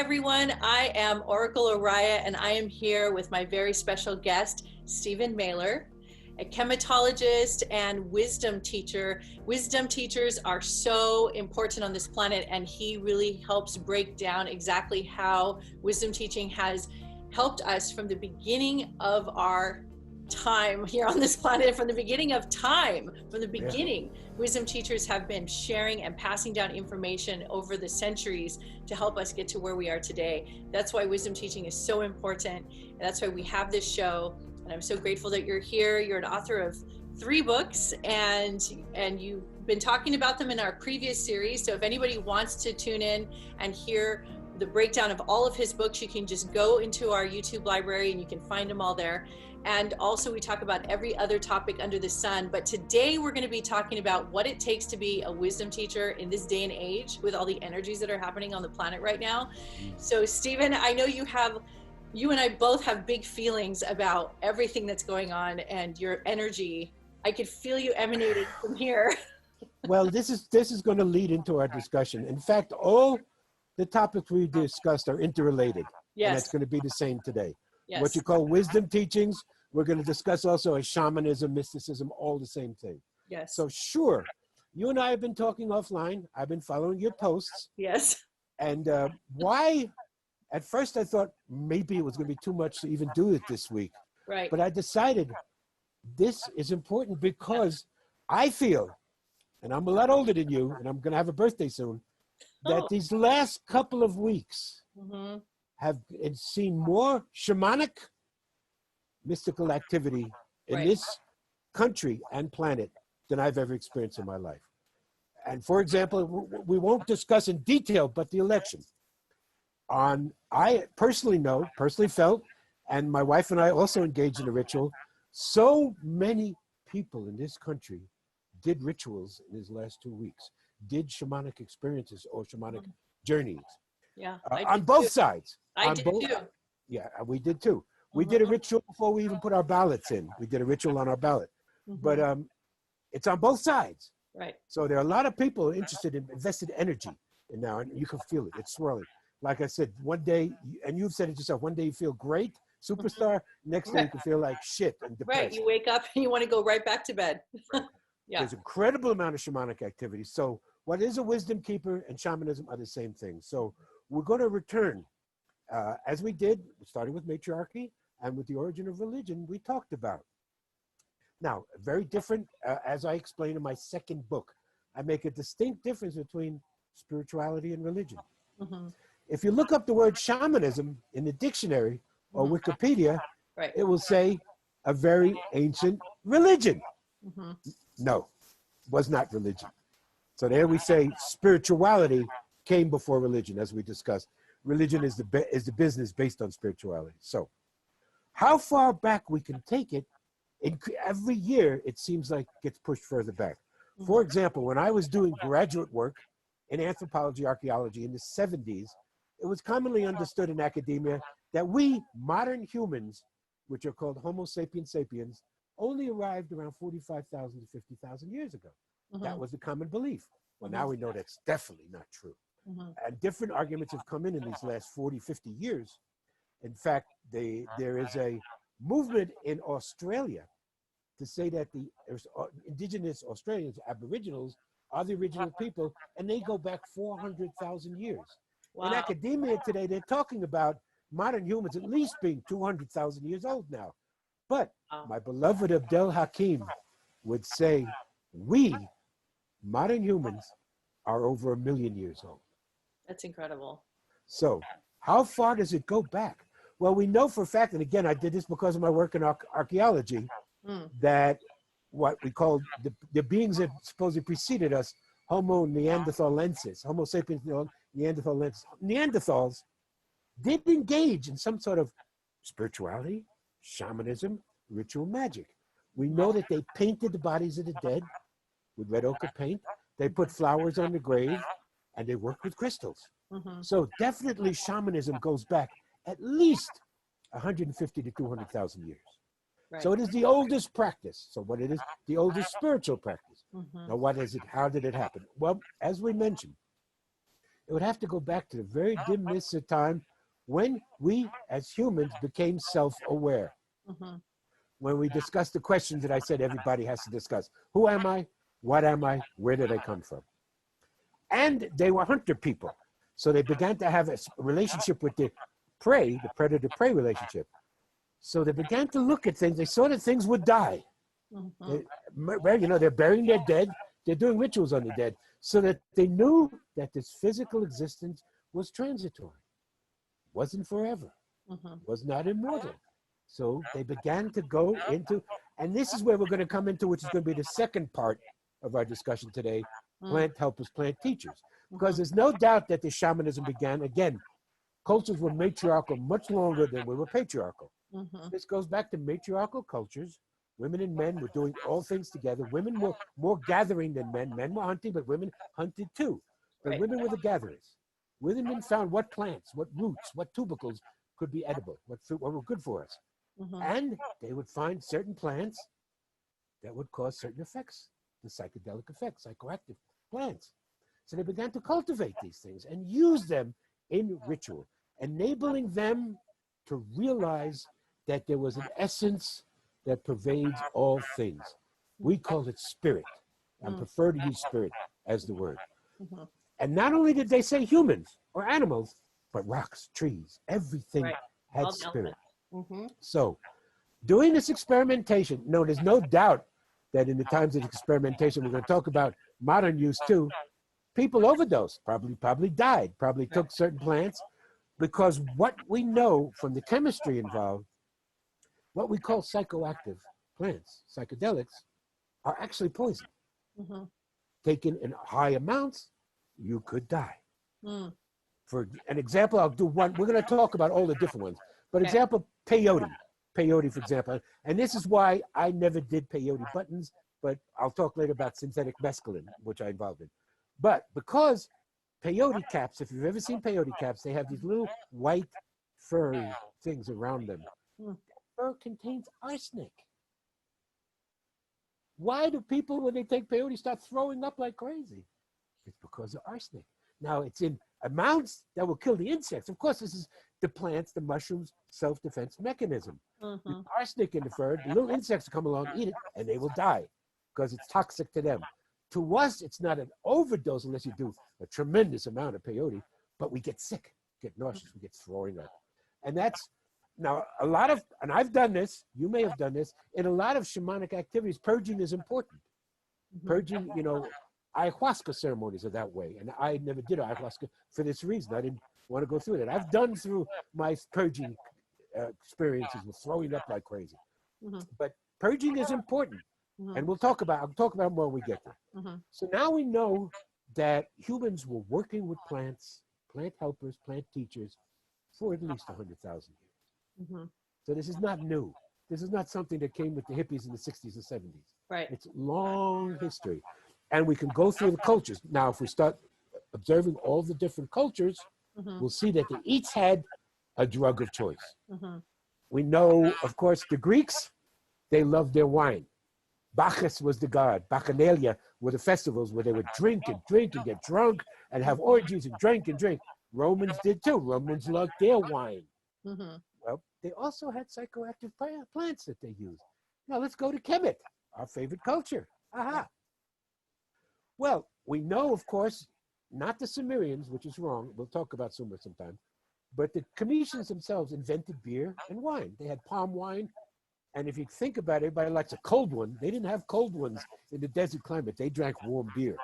everyone. I am Oracle Oriah, and I am here with my very special guest, Stephen Mehler, a chematologist and wisdom teacher. Wisdom teachers are so important on this planet, and he really helps break down exactly how wisdom teaching has helped us from the beginning of our time here on this planet, from the beginning of time, from the beginning. Wisdom teachers have been sharing and passing down information over the centuries to help us get to where we are today. That's why wisdom teaching is so important, and that's why we have this show. And I'm so grateful that you're here. You're an author of 3 books, and you've been talking about them in our previous series. So if anybody wants to tune in and hear the breakdown of all of his books, you can just go into our YouTube library and you can find them all there. And also we talk about every other topic under the sun. But today we're going to be talking about what it takes to be a wisdom teacher in this day and age with all the energies that are happening on the planet right now. So Stephen, I know you and I both have big feelings about everything that's going on, and your energy, I could feel you emanating from here. Well, this is going to lead into our discussion. In fact, all the topics we discussed are interrelated. Yes. And that's going to be the same today. Yes. What you call wisdom teachings, we're going to discuss also as shamanism, mysticism, all the same thing. Yes. So sure, you and I have been talking offline. I've been following your posts. Yes. And why, at first I thought maybe it was going to be too much to even do it this week. Right. But I decided this is important because I feel, and I'm a lot older than you, and I'm going to have a birthday soon, that these last couple of weeks have seen more shamanic, mystical activity in this country and planet than I've ever experienced in my life. And for example, we won't discuss in detail, but the election. I personally felt, and my wife and I also engaged in a ritual, so many people in this country did rituals in these last 2 weeks, did shamanic experiences or shamanic journeys. Yeah, on both sides. I did too. Yeah, we did too. We did a ritual before we even put our ballots in. We did a ritual on our ballot. But it's on both sides. Right. So there are a lot of people interested in invested energy in now, and you can feel it. It's swirling. Like I said, one day, and you've said it yourself, one day you feel great, superstar, next day you can feel like shit and depressed. Right, you wake up and you want to go right back to bed. Yeah. There's an incredible amount of shamanic activity. So what is a wisdom keeper and shamanism are the same thing. So we're going to return, as we did, starting with matriarchy and with the origin of religion, we talked about. Now, very different, as I explained in my second book, I make a distinct difference between spirituality and religion. If you look up the word shamanism in the dictionary or Wikipedia, it will say a very ancient religion. No, was not religion. So there we say spirituality came before religion, as we discussed. Religion is the business based on spirituality. So how far back we can take it, every year it seems like it gets pushed further back. For example, when I was doing graduate work in anthropology, archaeology in the 70s, it was commonly understood in academia that we modern humans, which are called Homo sapiens sapiens, only arrived around 45,000 to 50,000 years ago. That was the common belief. Well, now we know that's definitely not true. And different arguments have come in these last 40, 50 years. In fact, there is a movement in Australia to say that the indigenous Australians, Aboriginals, are the original people, and they go back 400,000 years. In academia today, they're talking about modern humans at least being 200,000 years old now. But my beloved Abdel Hakim would say, we, modern humans, are over 1 million years old. That's incredible. So how far does it go back? Well, we know for a fact, and again, I did this because of my work in archaeology, that what we call the beings that supposedly preceded us, Homo neanderthalensis, Homo sapiens neanderthalensis, Neanderthals did engage in some sort of spirituality, shamanism, ritual magic. We know that they painted the bodies of the dead with red ochre paint. They put flowers on the grave, and they worked with crystals. So definitely shamanism goes back at least 150 to 200,000 years. So it is the oldest practice. So what it is, the oldest spiritual practice. Now what is it? How did it happen? Well, as we mentioned, It would have to go back to the very dim mists of time when we as humans became self-aware. When we discussed the questions that I said everybody has to discuss. Who am I? What am I? Where did I come from? And they were hunter people. So they began to have a relationship with the prey, the predator-prey relationship. So they began to look at things. They saw that things would die. Well, you know, they're burying their dead. They're doing rituals on the dead. So that they knew that this physical existence was transitory. Wasn't forever. Was not immortal. So they began to go into, and this is where we're going to come into, which is going to be the second part of our discussion today, plant helpers, plant teachers. Because there's no doubt that the shamanism began, again, cultures were matriarchal much longer than we were patriarchal. This goes back to matriarchal cultures. Women and men were doing all things together. Women were more gathering than men. Men were hunting, but women hunted too. But women were the gatherers. Women found what plants, what roots, what tubercles could be edible, what were good for us. And they would find certain plants that would cause certain effects, the psychedelic effects, psychoactive plants. So they began to cultivate these things and use them in ritual, enabling them to realize that there was an essence that pervades all things. We call it spirit. I prefer to use spirit as the word. And not only did they say humans or animals, but rocks, trees, everything had spirit. So doing this experimentation, no, there's no doubt that in the times of experimentation, we're going to talk about modern use too, people overdosed, probably died, probably took certain plants, because what we know from the chemistry involved, what we call psychoactive plants, psychedelics, are actually poison. Taken in high amounts, you could die. For an example, I'll do one. We're going to talk about all the different ones. But example, peyote. Peyote, for example. And this is why I never did peyote buttons, but I'll talk later about synthetic mescaline, which I involved in. But because peyote caps, if you've ever seen peyote caps, they have these little white furry things around them. Fur contains arsenic. Why do people, when they take peyote, start throwing up like crazy? It's because of arsenic. Now, it's in amounts that will kill the insects. Of course, this is the plants, the mushrooms, self-defense mechanism. The arsenic in the fur, the little insects come along, eat it, and they will die because it's toxic to them. To us, it's not an overdose unless you do a tremendous amount of peyote, but we get sick, get nauseous, we get throwing up. And that's, now a lot of, and I've done this, you may have done this, in a lot of shamanic activities, purging is important. Purging, you know, ayahuasca ceremonies are that way. And I never did ayahuasca for this reason. I didn't want to go through it. I've done through my purging experiences with throwing up like crazy. But purging is important. And I'll talk about it more when we get there. So now we know that humans were working with plants, plant helpers, plant teachers for at least 100,000 years. So this is not new. This is not something that came with the hippies in the 60s and 70s. It's long history. And we can go through the cultures. Now, if we start observing all the different cultures, we'll see that they each had a drug of choice. We know, of course, the Greeks, they loved their wine. Bacchus was the god. Bacchanalia were the festivals where they would drink and get drunk and have orgies and drink and drink. Romans did too. Romans loved their wine. Well, they also had psychoactive plants that they used. Now let's go to Kemet, our favorite culture. Well, we know, of course, not the Sumerians, which is wrong. We'll talk about Sumer sometime. But the Khemetologist themselves invented beer and wine. They had palm wine. And if you think about it, everybody likes a cold one. They didn't have cold ones in the desert climate. They drank warm beer,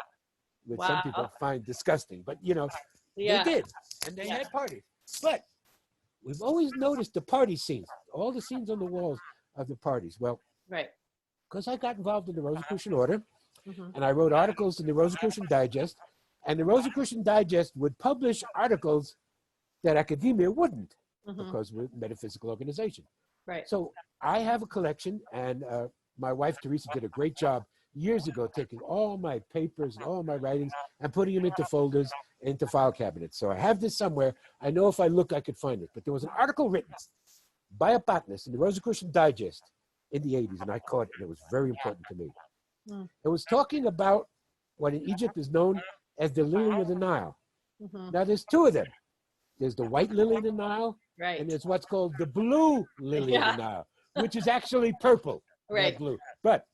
which some people find disgusting. But, you know, they did. And they had parties. But we've always noticed the party scenes, all the scenes on the walls of the parties. Well, because I got involved in the Rosicrucian Order, and I wrote articles in the Rosicrucian Digest, and the Rosicrucian Digest would publish articles that academia wouldn't, because we're a metaphysical organization. So I have a collection, and my wife, Teresa, did a great job years ago taking all my papers and all my writings and putting them into folders, into file cabinets. So I have this somewhere. I know if I look, I could find it. But there was an article written by a botanist in the Rosicrucian Digest in the 80s, and I caught it, and it was very important to me. It was talking about what in Egypt is known as the lily of the Nile. Now, there's two of them. There's the white lily of the Nile, Right. and there's what's called the blue lily of the Nile, which is actually purple, not blue. But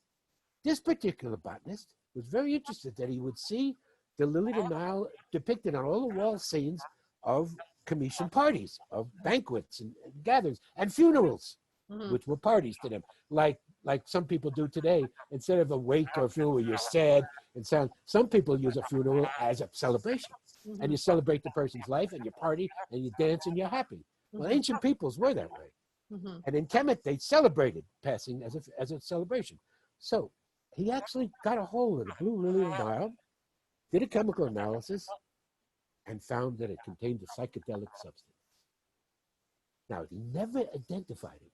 this particular botanist was very interested that he would see the lily of the Nile depicted on all the wall scenes of Commission parties, of banquets and gatherings and funerals, which were parties to them, like some people do today. Instead of a wake or a funeral where you're sad and sad, some people use a funeral as a celebration. And you celebrate the person's life and you party and you dance and you're happy. Well, ancient peoples were that way. And in Kemet, they celebrated passing as a celebration. So he actually got a hold of the blue lily of the Nile, did a chemical analysis, and found that it contained a psychedelic substance. Now, he never identified it,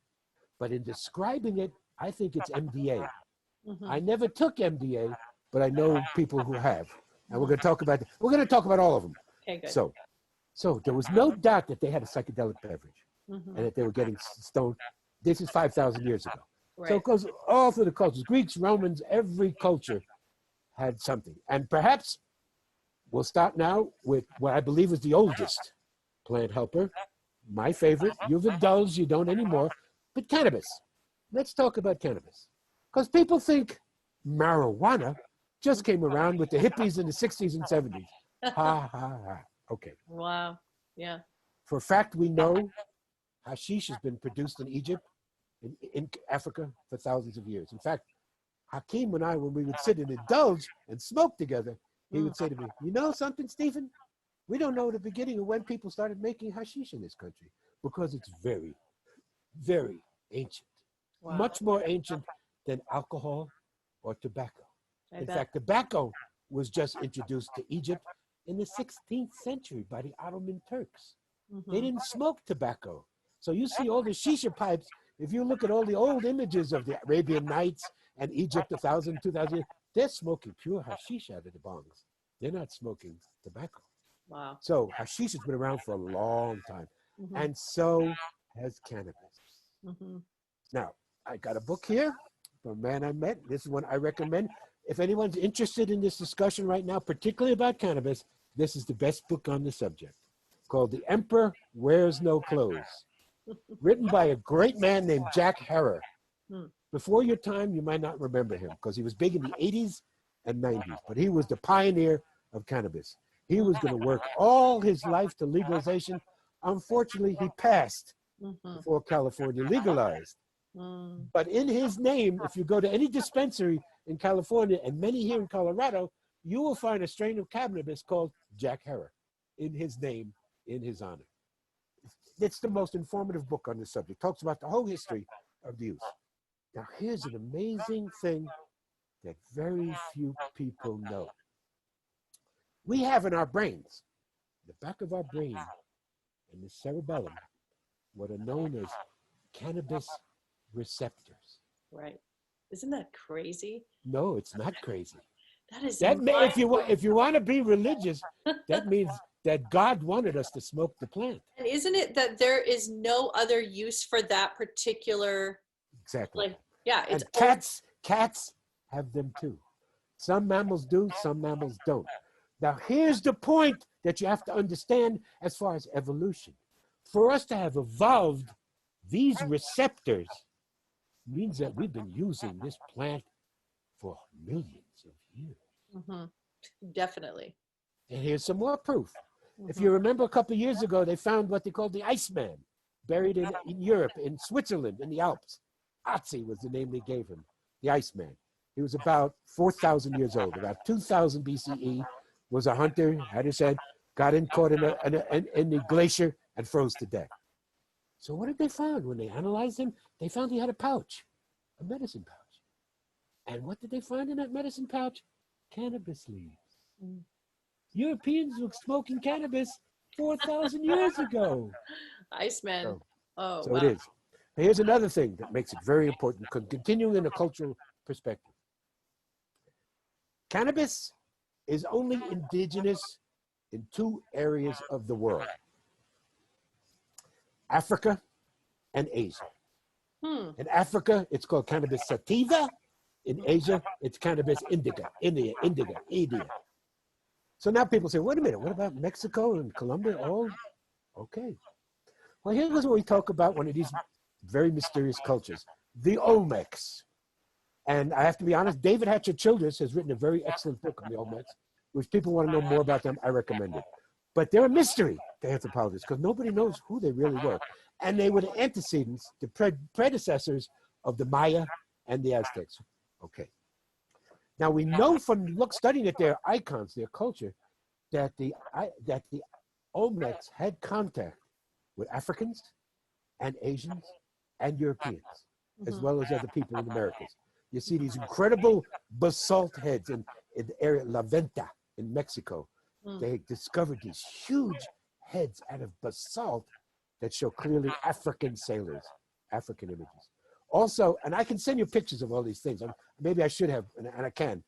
but in describing it, I think it's MDA. I never took MDA, but I know people who have. And we're going to talk about all of them. Okay, good. So there was no doubt that they had a psychedelic beverage and that they were getting stoned. This is 5,000 years ago. So it goes all through the cultures. Greeks, Romans, every culture had something. And perhaps we'll start now with what I believe is the oldest plant helper, my favorite. You've indulged, you don't anymore, but cannabis. Let's talk about cannabis. Because people think marijuana just came around with the hippies in the 60s and 70s. Ha, ha, ha. Okay. Wow. Yeah. For a fact, we know hashish has been produced in Egypt, in Africa for thousands of years. In fact, Hakeem and I, when we would sit and indulge and smoke together, he would say to me, you know something, Stephen? We don't know the beginning of when people started making hashish in this country because it's very, very ancient. Wow. Much more ancient than alcohol or tobacco. In fact, tobacco was just introduced to Egypt in the 16th century by the Ottoman Turks. They didn't smoke tobacco. So you see all the shisha pipes. If you look at all the old images of the Arabian Nights and Egypt 1,000, 2,000 years, they're smoking pure hashish out of the bongs. They're not smoking tobacco. Wow. So hashish has been around for a long time. And so has cannabis. Now, I got a book here from a man I met. This is one I recommend. If anyone's interested in this discussion right now, particularly about cannabis, this is the best book on the subject, called The Emperor Wears No Clothes, written by a great man named Jack Herer. Before your time, you might not remember him because he was big in the 80s and 90s, but he was the pioneer of cannabis. He was going to work all his life to legalization. Unfortunately, he passed before California legalized. But in his name, if you go to any dispensary in California and many here in Colorado, you will find a strain of cannabis called Jack Herer in his name, in his honor. It's the most informative book on this subject. Talks about the whole history of the use. Now, here's an amazing thing that very few people know. We have in our brains, the back of our brain, and the cerebellum, what are known as cannabis receptors. Right. Isn't that crazy? No, it's not crazy. That is if you want to be religious, that means that God wanted us to smoke the plant. And isn't it that there is no other use for that particular? Exactly. It's and cats have them too. Some mammals do, some mammals don't. Now, here's the point that you have to understand as far as evolution. For us to have evolved these receptors means that we've been using this plant for millions of years. Definitely. And here's some more proof. If you remember a couple of years ago, they found what they called the Iceman, buried in Europe, in Switzerland, in the Alps. Otzi was the name they gave him, the Iceman. He was about 4,000 years old, about 2000 BCE, was a hunter, had his head, got caught in the glacier and froze to death. So what did they find? When they analyzed him, they found he had a pouch, a medicine pouch. And what did they find in that medicine pouch? Cannabis leaves. Europeans were smoking cannabis 4,000 years ago. Iceman. So wow. It is. Here's another thing that makes it very important, continuing in a cultural perspective. Cannabis is only indigenous in 2 areas of the world, Africa and Asia. In Africa, it's called cannabis sativa. In Asia, it's cannabis indica, India. So now people say, wait a minute, what about Mexico and Colombia? All okay. Well, here's what we talk about, one of these very mysterious cultures, the Olmecs. And I have to be honest, David Hatcher Childress has written a very excellent book on the Olmecs, which people want to know more about them, I recommend it. But they're a mystery to anthropologists because nobody knows who they really were. And they were the antecedents, the predecessors of the Maya and the Aztecs. Okay. Now we know from studying at their icons, their culture, that the Olmecs had contact with Africans and Asians and Europeans, as well as other people in the Americas. You see these incredible basalt heads in the area La Venta in Mexico. They discovered these huge heads out of basalt that show clearly African sailors, African images. Also, and I can send you pictures of all these things. Maybe I should have, and I can.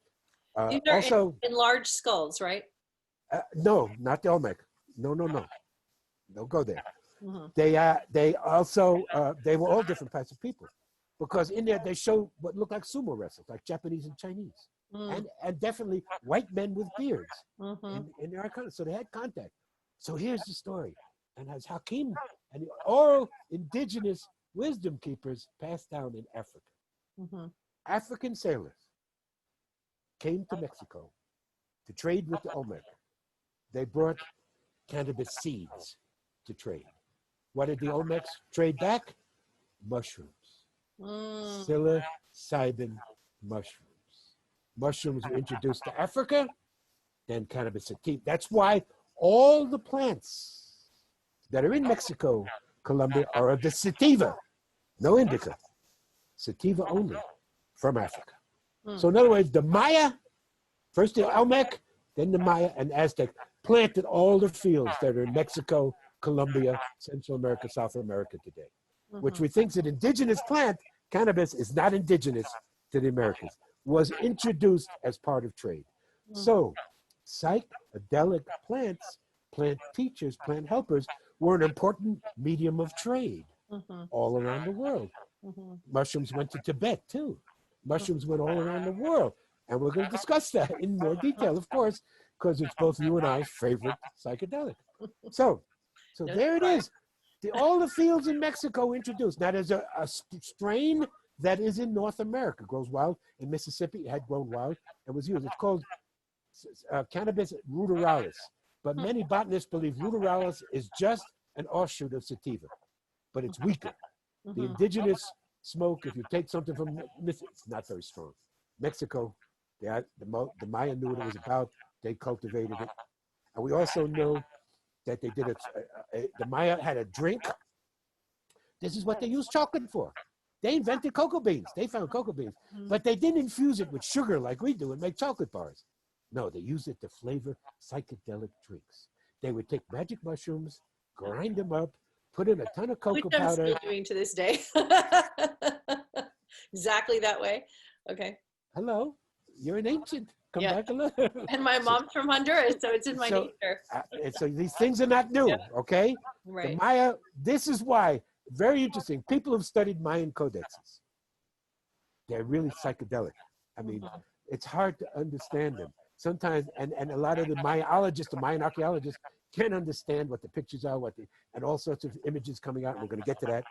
These are also, in large skulls, right? no, not the Olmec. No. Don't go there. They also, they were all different types of people. Because in there, they show what look like sumo wrestlers, like Japanese and Chinese. And definitely white men with beards in their icons. So they had contact. So here's the story. And as Hakim and the oral indigenous wisdom keepers passed down in Africa. African sailors came to Mexico to trade with the Olmec. They brought cannabis seeds to trade. What did the Olmecs trade back? Mushrooms. Psilocybin mushrooms. Mushrooms were introduced to Africa, then cannabis sativa. That's why all the plants that are in Mexico, Colombia, are of the sativa, no indica, sativa only, from Africa. So in other words, the Maya, first the Olmec, then the Maya and Aztec, planted all the fields that are in Mexico, Colombia, Central America, South America today, which we think is an indigenous plant. Cannabis is not indigenous to the Americas, was introduced as part of trade. So psychedelic plants, plant teachers, plant helpers were an important medium of trade all around the world. Mushrooms went to Tibet too. Mushrooms went all around the world. And we're going to discuss that in more detail, of course, because it's both you and I's favorite psychedelic. So there it is. All the fields in Mexico introduced. Now there's a strain that is in North America, grows wild. In Mississippi, it had grown wild and was used. It's called Cannabis ruderalis. But many botanists believe ruderalis is just an offshoot of sativa, but it's weaker. The indigenous smoke, if you take something from it's not very strong. Mexico, the Maya knew what it was about. They cultivated it. And we also know that they did the Maya had a drink. This is what they used chocolate for. They invented cocoa beans. They found cocoa beans, but they didn't infuse it with sugar like we do and make chocolate bars. No, they used it to flavor psychedelic drinks. They would take magic mushrooms, grind them up, put in a ton of cocoa powder. Which I'm still doing to this day. Exactly that way. Okay. Hello, you're an ancient. Come back a little. And my mom's from Honduras, so it's in my nature. So these things are not new, okay? Right. The Maya, this is why, very interesting. People have studied Mayan codexes. They're really psychedelic. I mean, it's hard to understand them. Sometimes, and a lot of the Mayologists, the Mayan archaeologists, can't understand what the pictures are, and all sorts of images coming out, and we're going to get to that.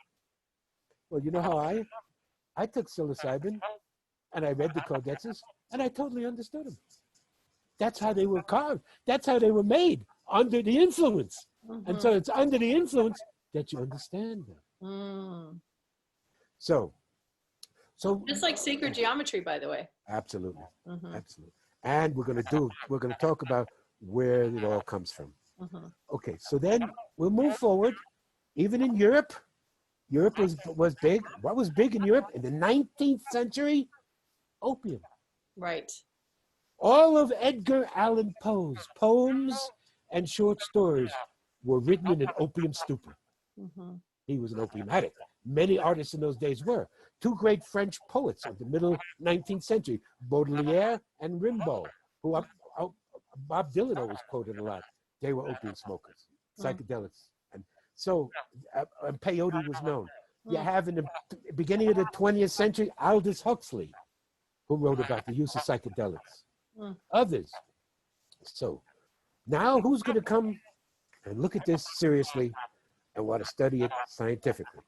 Well, you know how I took psilocybin, and I read the codexes, and I totally understood them. That's how they were carved. That's how they were made, under the influence. And so it's under the influence that you understand them. So just like sacred geometry, by the way. Absolutely, absolutely. And we're going to talk about where it all comes from. Okay, so then we'll move forward. Even in Europe was big. What was big in Europe in the 19th century? Opium. Right. All of Edgar Allan Poe's poems and short stories were written in an opium stupor. He was an opium addict. Many artists in those days were. Two great French poets of the middle 19th century, Baudelaire and Rimbaud, who Bob Dylan always quoted a lot. They were opium smokers, psychedelics. And so peyote was known. You have in the beginning of the 20th century, Aldous Huxley, who wrote about the use of psychedelics. Others. So Now, who's going to come and look at this seriously and want to study it scientifically?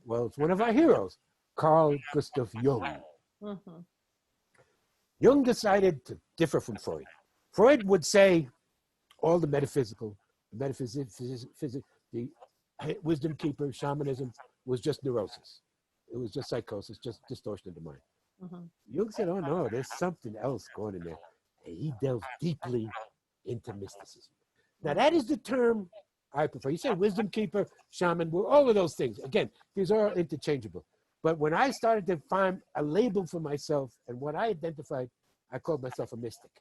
Well, it's one of our heroes, Carl Gustav Jung. Mm-hmm. Jung decided to differ from Freud. Freud would say all the metaphysical, the wisdom keeper, shamanism was just neurosis. It was just psychosis, just distortion of the mind. Mm-hmm. Jung said, oh no, there's something else going in there. And he delved deeply into mysticism. Now that is the term I prefer. You say wisdom keeper, shaman, well, all of those things. Again, these are all interchangeable. But when I started to find a label for myself and what I identified, I called myself a mystic.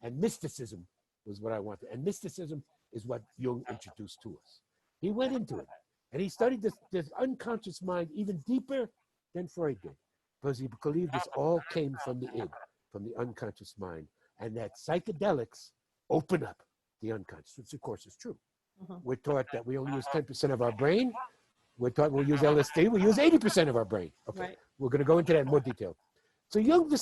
And mysticism was what I wanted. And mysticism is what Jung introduced to us. He went into it and he studied this unconscious mind even deeper than Freud did, because he believed this all came from the id, from the unconscious mind, and that psychedelics open up the unconscious, which of course is true. Mm-hmm. We're taught that we only use 10% of our brain. We're taught we'll use LSD, we'll use 80% of our brain. Okay, right. We're going to go into that in more detail. So Jung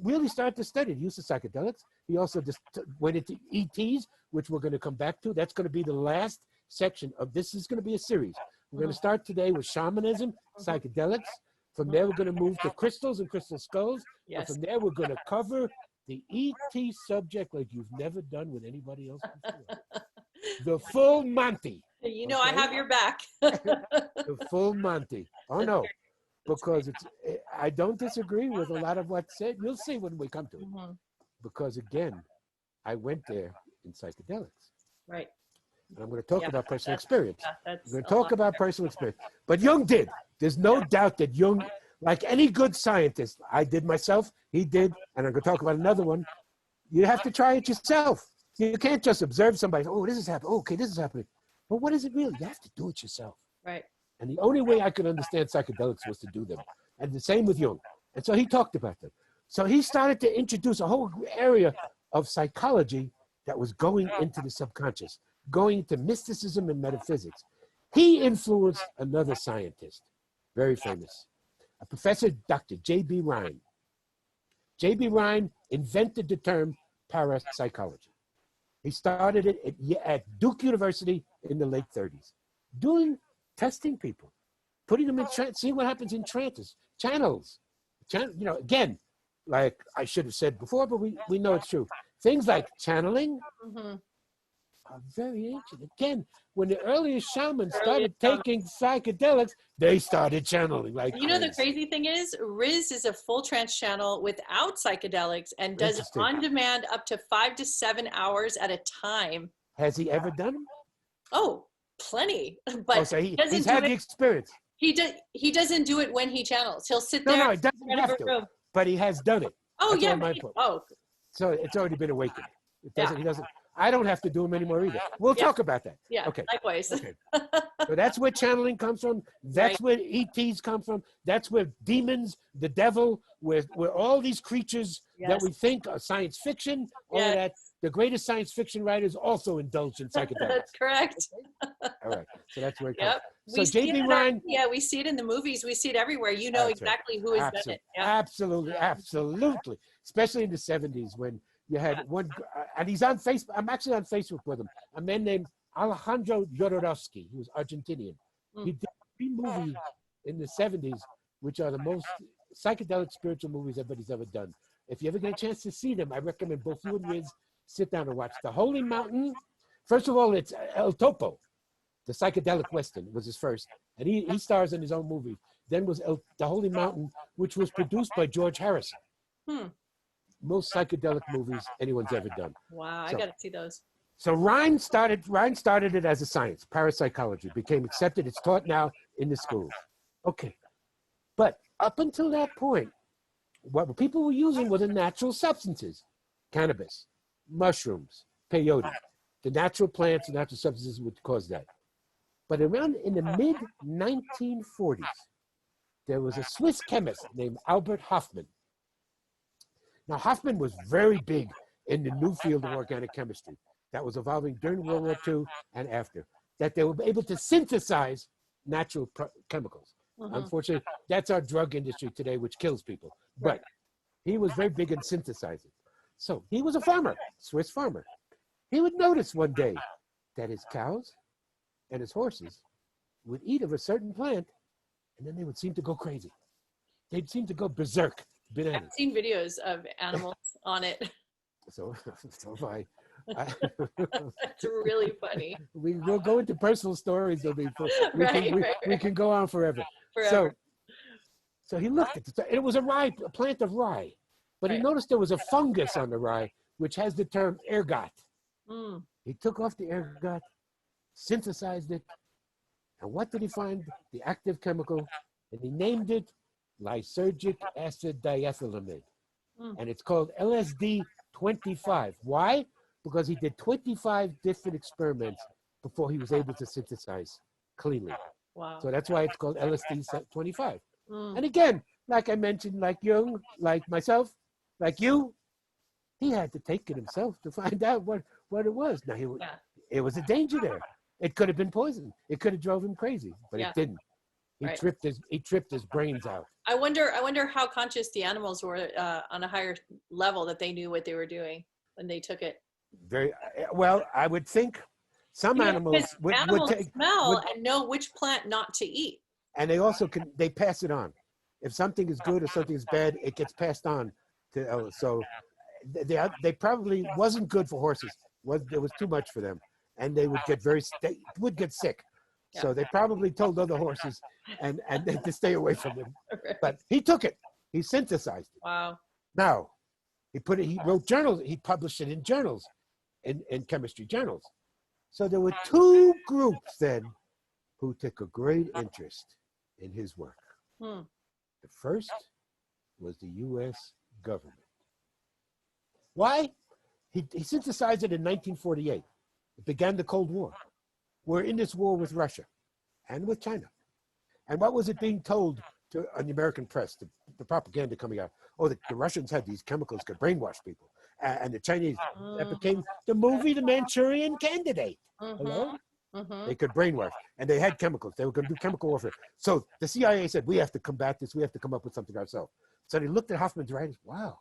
really started to study the use of psychedelics. He also just went into ETs, which we're going to come back to. That's going to be the last section of this. Is going to be a series. We're going to start today with shamanism, psychedelics. From there, we're going to move to crystals and crystal skulls. Yes. And from there, we're going to cover the ET subject like you've never done with anybody else before. The full Monty. You know, okay? I have your back. The full Monty. Oh, no. Because I don't disagree with a lot of what's said. You'll see when we come to it. Mm-hmm. Because again, I went there in psychedelics. Right. And I'm going to talk about personal experience. I'm going to talk about personal experience. But Jung did. There's no doubt that Jung, like any good scientist, I did myself, he did, and I'm going to talk about another one. You have to try it yourself. You can't just observe somebody. Oh, this is happening. Oh, okay, this is happening. But what is it really? You have to do it yourself. Right. And the only way I could understand psychedelics was to do them. And the same with Jung. And so he talked about them. So he started to introduce a whole area of psychology that was going into the subconscious, going into mysticism and metaphysics. He influenced another scientist, very famous, a professor, Dr. J.B. Rhine. J.B. Rhine invented the term parapsychology. He started it at Duke University in the late 30s, testing people, putting them in trance, seeing what happens in trances, channels. You know, again, like I should have said before, but we know it's true. Things like channeling are very ancient. Again, when the earliest shamans started taking psychedelics, they started channeling like you know, the crazy thing is, Riz is a full trance channel without psychedelics and does it on demand up to 5 to 7 hours at a time. Has he ever done them? Oh, plenty. But so he's had the experience. He doesn't do it when he channels. He'll sit there. No, he doesn't have to. But he has done it. Oh, yeah. So it's already been awakened. He doesn't. I don't have to do them anymore either. We'll talk about that. Yeah, okay. Likewise. Okay. So that's where channeling comes from. That's where ETs come from. That's where demons, the devil, where all these creatures that we think are science fiction, all of that. The greatest science fiction writers also indulge in psychedelics. That's correct. Okay? All right. So that's where it comes. So J.B. Rhine. Yeah, we see it in the movies. We see it everywhere. You know exactly who has done it. Absolutely. Especially in the 70s when you had one, and he's on Facebook. I'm actually on Facebook with him. A man named Alejandro Jodorowsky. He was Argentinian. He did 3 movies in the 70s, which are the most psychedelic spiritual movies anybody's ever done. If you ever get a chance to see them, I recommend both you and Riz sit down and watch The Holy Mountain. First of all, it's El Topo, the psychedelic Western was his first. And he stars in his own movie. Then was The Holy Mountain, which was produced by George Harrison. Most psychedelic movies anyone's ever done. Wow, I got to see those. So Rhine started it as a science, parapsychology, became accepted. It's taught now in the schools. Okay. But up until that point, what people were using were the natural substances, cannabis, mushrooms, peyote, the natural plants and natural substances would cause that. But around in the mid-1940s, there was a Swiss chemist named Albert Hofmann. Now, Hofmann was very big in the new field of organic chemistry that was evolving during World War II and after, that they were able to synthesize natural chemicals. Unfortunately, that's our drug industry today, which kills people. But he was very big in synthesizing. So he was a farmer, Swiss farmer. he would notice one day that his cows and his horses would eat of a certain plant, and then they would seem to go crazy. They'd seem to go berserk. I've seen videos of animals on it. So have I. It's really funny. We'll go into personal stories. We can go on forever. So he looked at it. It was a plant of rye, but he noticed there was a fungus on the rye, which has the term ergot. He took off the ergot, synthesized it, and what did he find? The active chemical, and he named it lysergic acid diethylamide. And it's called LSD 25. Why? Because he did 25 different experiments before he was able to synthesize cleanly. Wow. So that's why it's called LSD 25. And again, like I mentioned, like Jung, like myself, like you, he had to take it himself to find out what it was. Now, it was a danger there. It could have been poison. It could have drove him crazy, but it didn't. He tripped his brains out. I wonder how conscious the animals were on a higher level, that they knew what they were doing when they took it. Very well. I would think some animals would smell and know which plant not to eat. And they also they pass it on. If something is good or something is bad, it gets passed on to. So they probably wasn't good for horses. It was too much for them, and they would get sick. Yeah. So they probably told other horses and to stay away from them. Right. But he took it. He synthesized it. Wow. Now, he wrote journals. He published it in journals, in chemistry journals. So there were two groups then who took a great interest in his work. The first was the U.S. government. Why? He synthesized it in 1948. It began the Cold War. We're in this war with Russia and with China. And what was it being told to on the American press, the propaganda coming out? Oh, the Russians had these chemicals could brainwash people. And the Chinese, that became the movie The Manchurian Candidate. Hello? They could brainwash. And they had chemicals. They were going to do chemical warfare. So the CIA said, we have to combat this. We have to come up with something ourselves. So they looked at Hoffman's writings. Wow.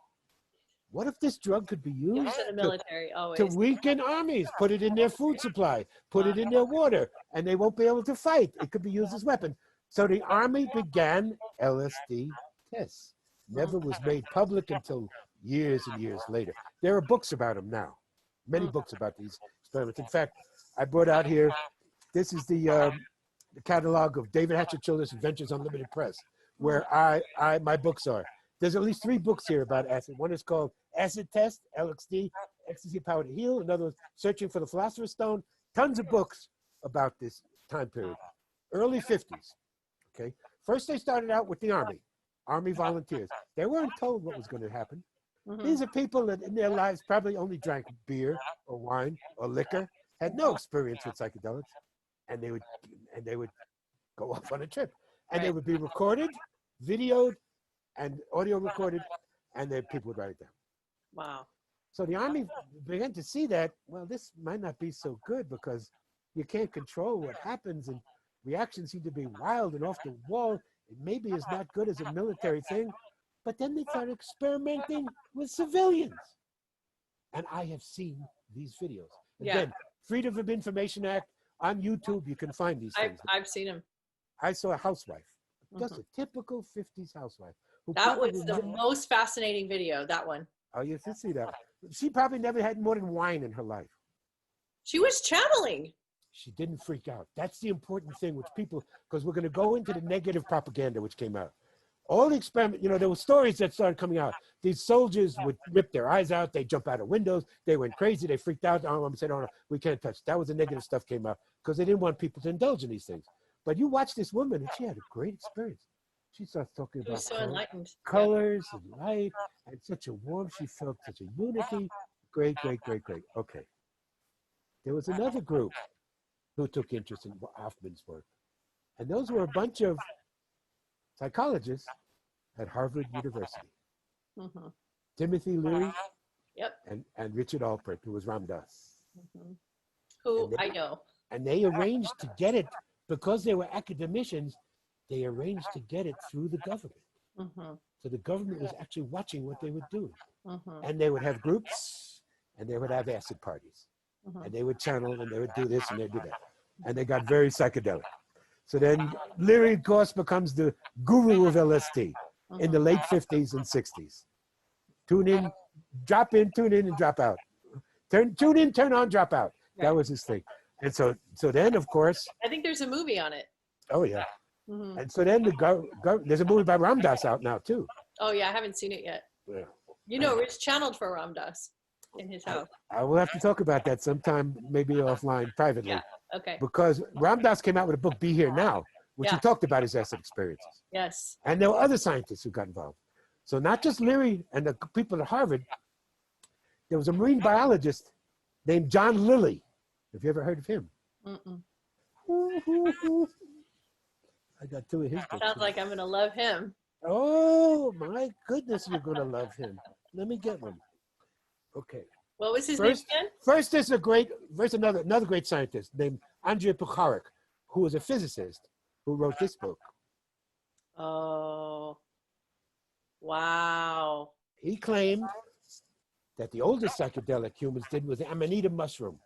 What if this drug could be used to weaken armies, put it in their food supply, put it in their water, and they won't be able to fight. It could be used as a weapon. So the army began LSD tests. Never was made public until years and years later. There are books about them now, many books about these experiments. In fact, I brought out here, this is the catalog of David Hatcher Children's Adventures Unlimited Press, where my books are. There's at least 3 books here about acid. One is called Acid Test, LSD, Ecstasy Power to Heal. Another is Searching for the Philosopher's Stone. Tons of books about this time period. Early 50s, okay? First, they started out with the Army volunteers. They weren't told what was going to happen. These are people that in their lives probably only drank beer or wine or liquor, had no experience with psychedelics, and they would go off on a trip. And they would be recorded, videoed, and audio recorded, and then people would write it down. Wow. So the Army began to see that, well, this might not be so good because you can't control what happens, and reactions seem to be wild and off the wall. It maybe is not good as a military thing, but then they started experimenting with civilians. And I have seen these videos. Again, Freedom of Information Act on YouTube, you can find these things. I've seen them. I saw a housewife, just a typical 50s housewife. That was the most fascinating video, that one. Oh, you should see that. She probably never had more than wine in her life. She was channeling. She didn't freak out. That's the important thing, which people, because we're going to go into the negative propaganda which came out. All the experiment, there were stories that started coming out. These soldiers would rip their eyes out. They jump out of windows. They went crazy. They freaked out. I said, oh, no, we can't touch. That was the negative stuff came out because they didn't want people to indulge in these things. But you watch this woman, and she had a great experience. She starts talking about colors and light, and such a warmth. She felt such a unity. Great, great, great, great. Okay. There was another group who took interest in Hoffman's work. And those were a bunch of psychologists at Harvard University. Timothy Leary and Richard Alpert, who was Ramdas. Who I know. And they arranged to get it, because they were academicians, they arranged to get it through the government. So the government was actually watching what they were doing. And they would have groups, and they would have acid parties. and they would channel and they would do this and they do that. And they got very psychedelic. So then Leary, of course, becomes the guru of LSD in the late 50s and 60s. Tune in, tune in and drop out. Tune in, turn on, drop out. Right. That was his thing. And so then, of course. I think there's a movie on it. Oh, yeah. And so then there's a movie by Ram Dass out now, too. Oh, yeah, I haven't seen it yet. Yeah. You know, Rich channeled for Ram Dass in his house. I will have to talk about that sometime, maybe offline, privately. Yeah, okay. Because Ram Dass came out with a book, Be Here Now, which he talked about his acid experiences. Yes. And there were other scientists who got involved. So not just Leary and the people at Harvard, there was a marine biologist named John Lilly. Have you ever heard of him? I got two of his books. Sounds like I'm going to love him. Oh, my goodness, you're going to love him. Let me get one. Okay. What was his name again? First, there's another great scientist named Andrei Pucharik, who was a physicist who wrote this book. Oh, wow. He claimed that the oldest psychedelic humans did was the amanita mushroom,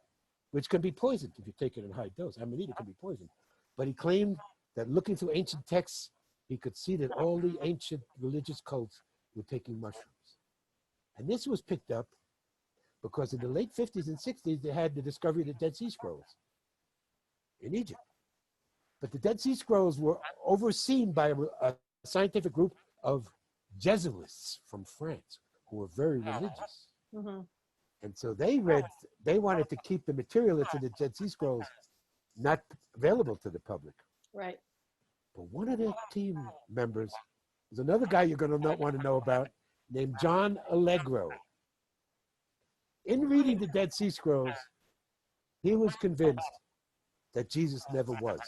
which can be poisoned if you take it in high dose. Amanita can be poisoned. But he claimed that looking through ancient texts, he could see that all the ancient religious cults were taking mushrooms. And this was picked up because in the late 50s and 60s, they had the discovery of the Dead Sea Scrolls in Egypt. But the Dead Sea Scrolls were overseen by a scientific group of Jesuits from France who were very religious. And so they wanted to keep the material that's in the Dead Sea Scrolls not available to the public. Right. But one of their team members is another guy you're going to want to know about named John Allegro. In reading the Dead Sea Scrolls, he was convinced that Jesus never was.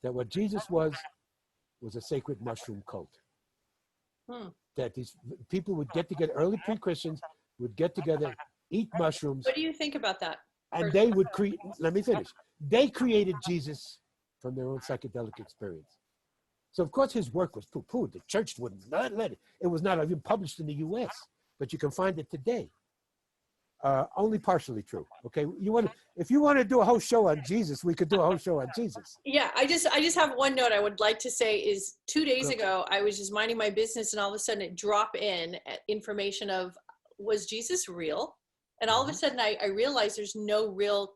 That what Jesus was a sacred mushroom cult. That these people would get together, early pre-Christians would get together, eat mushrooms. What do you think about that? And they would create, let me finish. They created Jesus from their own psychedelic experience. So of course his work was poo-pooed. The church would not let it. It was not even published in the US, but you can find it today. Only partially true. Okay, if you want to do a whole show on Jesus, we could do a whole show on Jesus. Yeah, I just have one note I would like to say is 2 days ago, I was just minding my business and all of a sudden it dropped in information of, was Jesus real? And all of a sudden I realized there's no real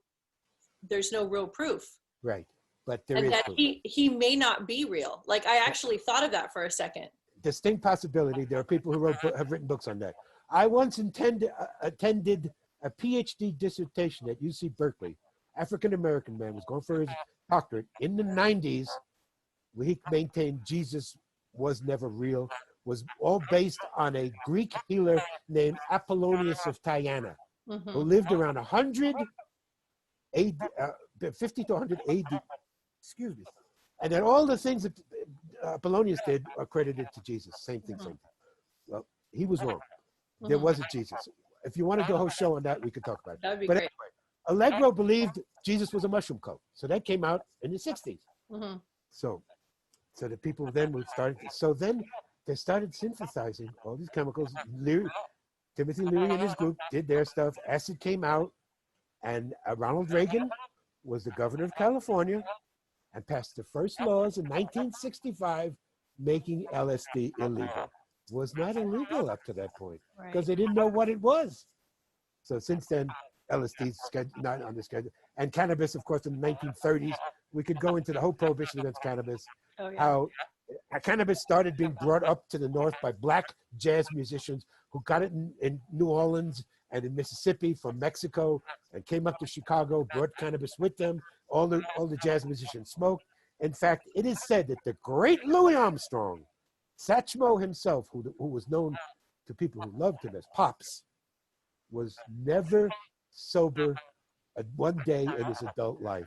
proof. Right, but and that he may not be real. Like I actually thought of that for a second. Distinct possibility. There are people who have written books on that. I once attended a PhD dissertation at UC Berkeley. African-American man was going for his doctorate in the 90s, where he maintained Jesus was never real, was all based on a Greek healer named Apollonius of Tyana, who lived around 100 AD, 50 to 100 AD, excuse me. And then all the things that Apollonius did are credited to Jesus, same thing. Well, he was wrong. There wasn't Jesus. If you want to do a whole show on that, we could talk about it. That'd be but great. Anyway, Allegro believed Jesus was a mushroom cult. So that came out in the 60s. So the people then would start. So then they started synthesizing all these chemicals. Timothy Leary and his group did their stuff. Acid came out. And Ronald Reagan was the governor of California and passed the first laws in 1965 making LSD illegal. Was not illegal up to that point because they didn't know what it was. So since then, LSD's not on the schedule. And cannabis, of course, in the 1930s, we could go into the whole prohibition against cannabis, how cannabis started being brought up to the north by black jazz musicians who got it in New Orleans and in Mississippi from Mexico and came up to Chicago, brought cannabis with them. All the jazz musicians smoked. In fact, it is said that the great Louis Armstrong, Satchmo himself, who was known to people who loved him as Pops, was never sober one day in his adult life.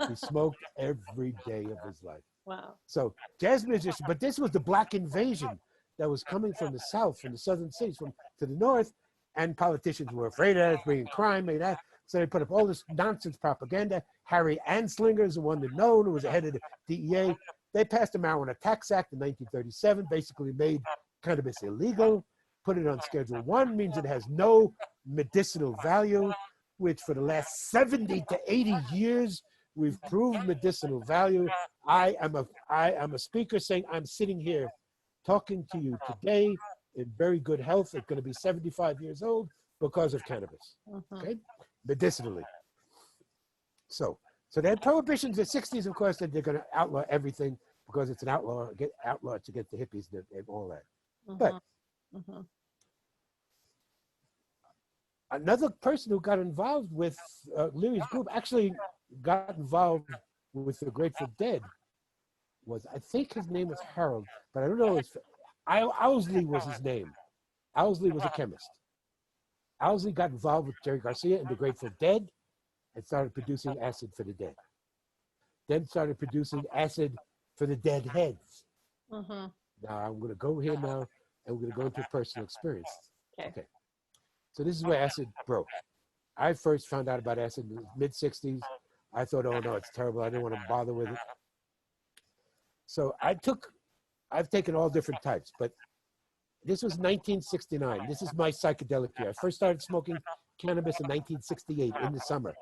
He smoked every day of his life. Wow. So jazz musicians, but this was the black invasion that was coming from the south, from the southern cities, to the north, and politicians were afraid of it, bringing crime, made that. So they put up all this nonsense propaganda. Harry Anslinger is the one that known, who was the head of the DEA. They passed the Marijuana Tax Act in 1937, basically made cannabis illegal, put it on Schedule 1, means it has no medicinal value. which for the last 70 to 80 years, we've proved medicinal value. I am a speaker saying I'm sitting here talking to you today in very good health. I'm going to be 75 years old because of cannabis, okay? Medicinally. So they had prohibitions in the 60s, of course, that they're going to outlaw everything because it's an outlawed to get the hippies and all that. But another person who got involved with Leary's group actually got involved with the Grateful Dead was, I think his name was Harold, but I don't know. Owsley was his name. Owsley was a chemist. Owsley got involved with Jerry Garcia and the Grateful Dead and started producing acid for the dead. Then started producing acid for the dead heads. Now I'm going to go here now and we're going to go into personal experience. Okay. So this is where acid broke. I first found out about acid in the mid-60s. I thought, oh no, it's terrible. I didn't want to bother with it. So I've taken all different types, but this was 1969. This is my psychedelic year. I first started smoking cannabis in 1968 in the summer.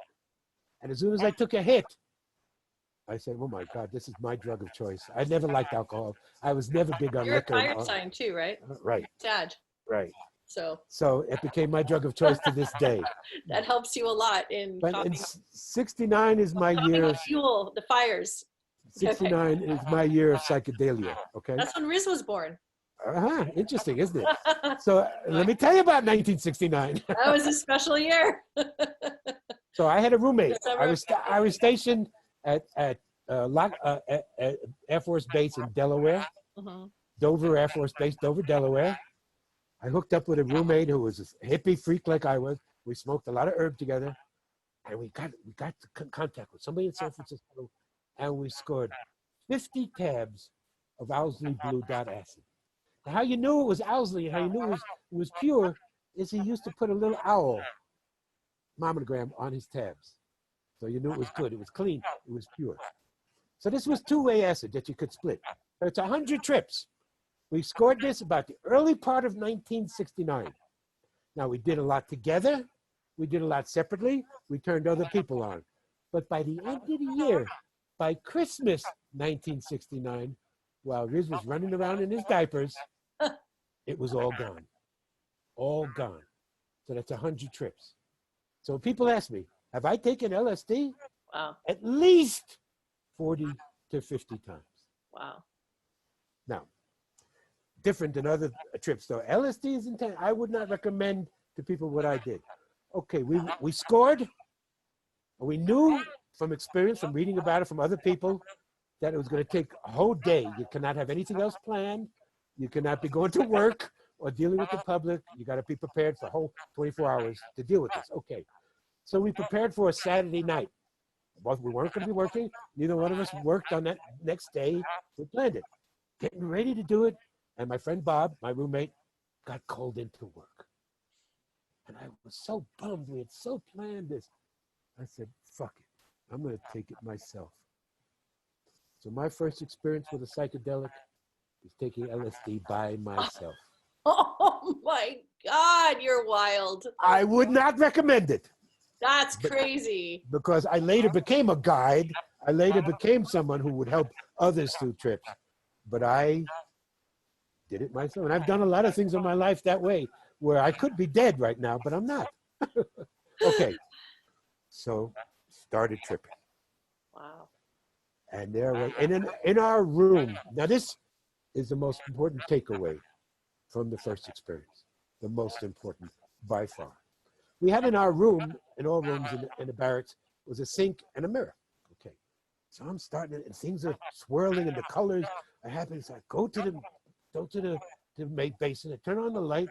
And as soon as I took a hit, I said, oh my God, this is my drug of choice. I never liked alcohol. I was never big on liquor. You're a fire sign too, right? Right. Dad. Right. So it became my drug of choice to this day. That helps you a lot But in 69 is my year. Fuel, the fires. 69 is my year of psychedelia, okay? That's when Riz was born. Interesting, isn't it? So let me tell you about 1969. That was a special year. So I had a roommate. I was stationed at Air Force Base in Delaware, Dover Air Force Base, Dover, Delaware. I hooked up with a roommate who was a hippie freak like I was. We smoked a lot of herb together, and we got contact with somebody in San Francisco, and we scored 50 tabs of Owsley Blue Dot acid. Now, how you knew it was Owsley and how you knew it was pure is he used to put a little owl monogram on his tabs. So you knew it was good. It was clean. It was pure. So this was two-way acid that you could split. So it's 100 trips. We scored this about the early part of 1969. Now, we did a lot together. We did a lot separately. We turned other people on. But by the end of the year, by Christmas 1969, while Riz was running around in his diapers, it was all gone. All gone. So that's 100 trips. So people ask me, have I taken LSD? Wow. At least 40 to 50 times. Wow. Now, different than other trips, though. LSD is intense. I would not recommend to people what I did. Okay, we scored. We knew from experience, from reading about it from other people, that it was going to take a whole day. You cannot have anything else planned. You cannot be going to work or dealing with the public. You got to be prepared for a whole 24 hours to deal with this. Okay. So we prepared for a Saturday night. We weren't going to be working. Neither one of us worked on that next day. We planned it. Getting ready to do it. And my friend Bob, my roommate, got called into work. And I was so bummed. We had so planned this. I said, fuck it. I'm going to take it myself. So my first experience with a psychedelic is taking LSD by myself. Oh my God, you're wild. I would not recommend it. That's crazy. Because I later became a guide. I later became someone who would help others through trips. But I did it myself. And I've done a lot of things in my life that way, where I could be dead right now, but I'm not. Okay. So started tripping. Wow. And in our room, now this is the most important takeaway from the first experience, the most important by far. We had in our room, in all rooms in the barracks, was a sink and a mirror. Okay, so I'm starting, and things are swirling, and the colors are happening. So I go to the basin, I turn on the light,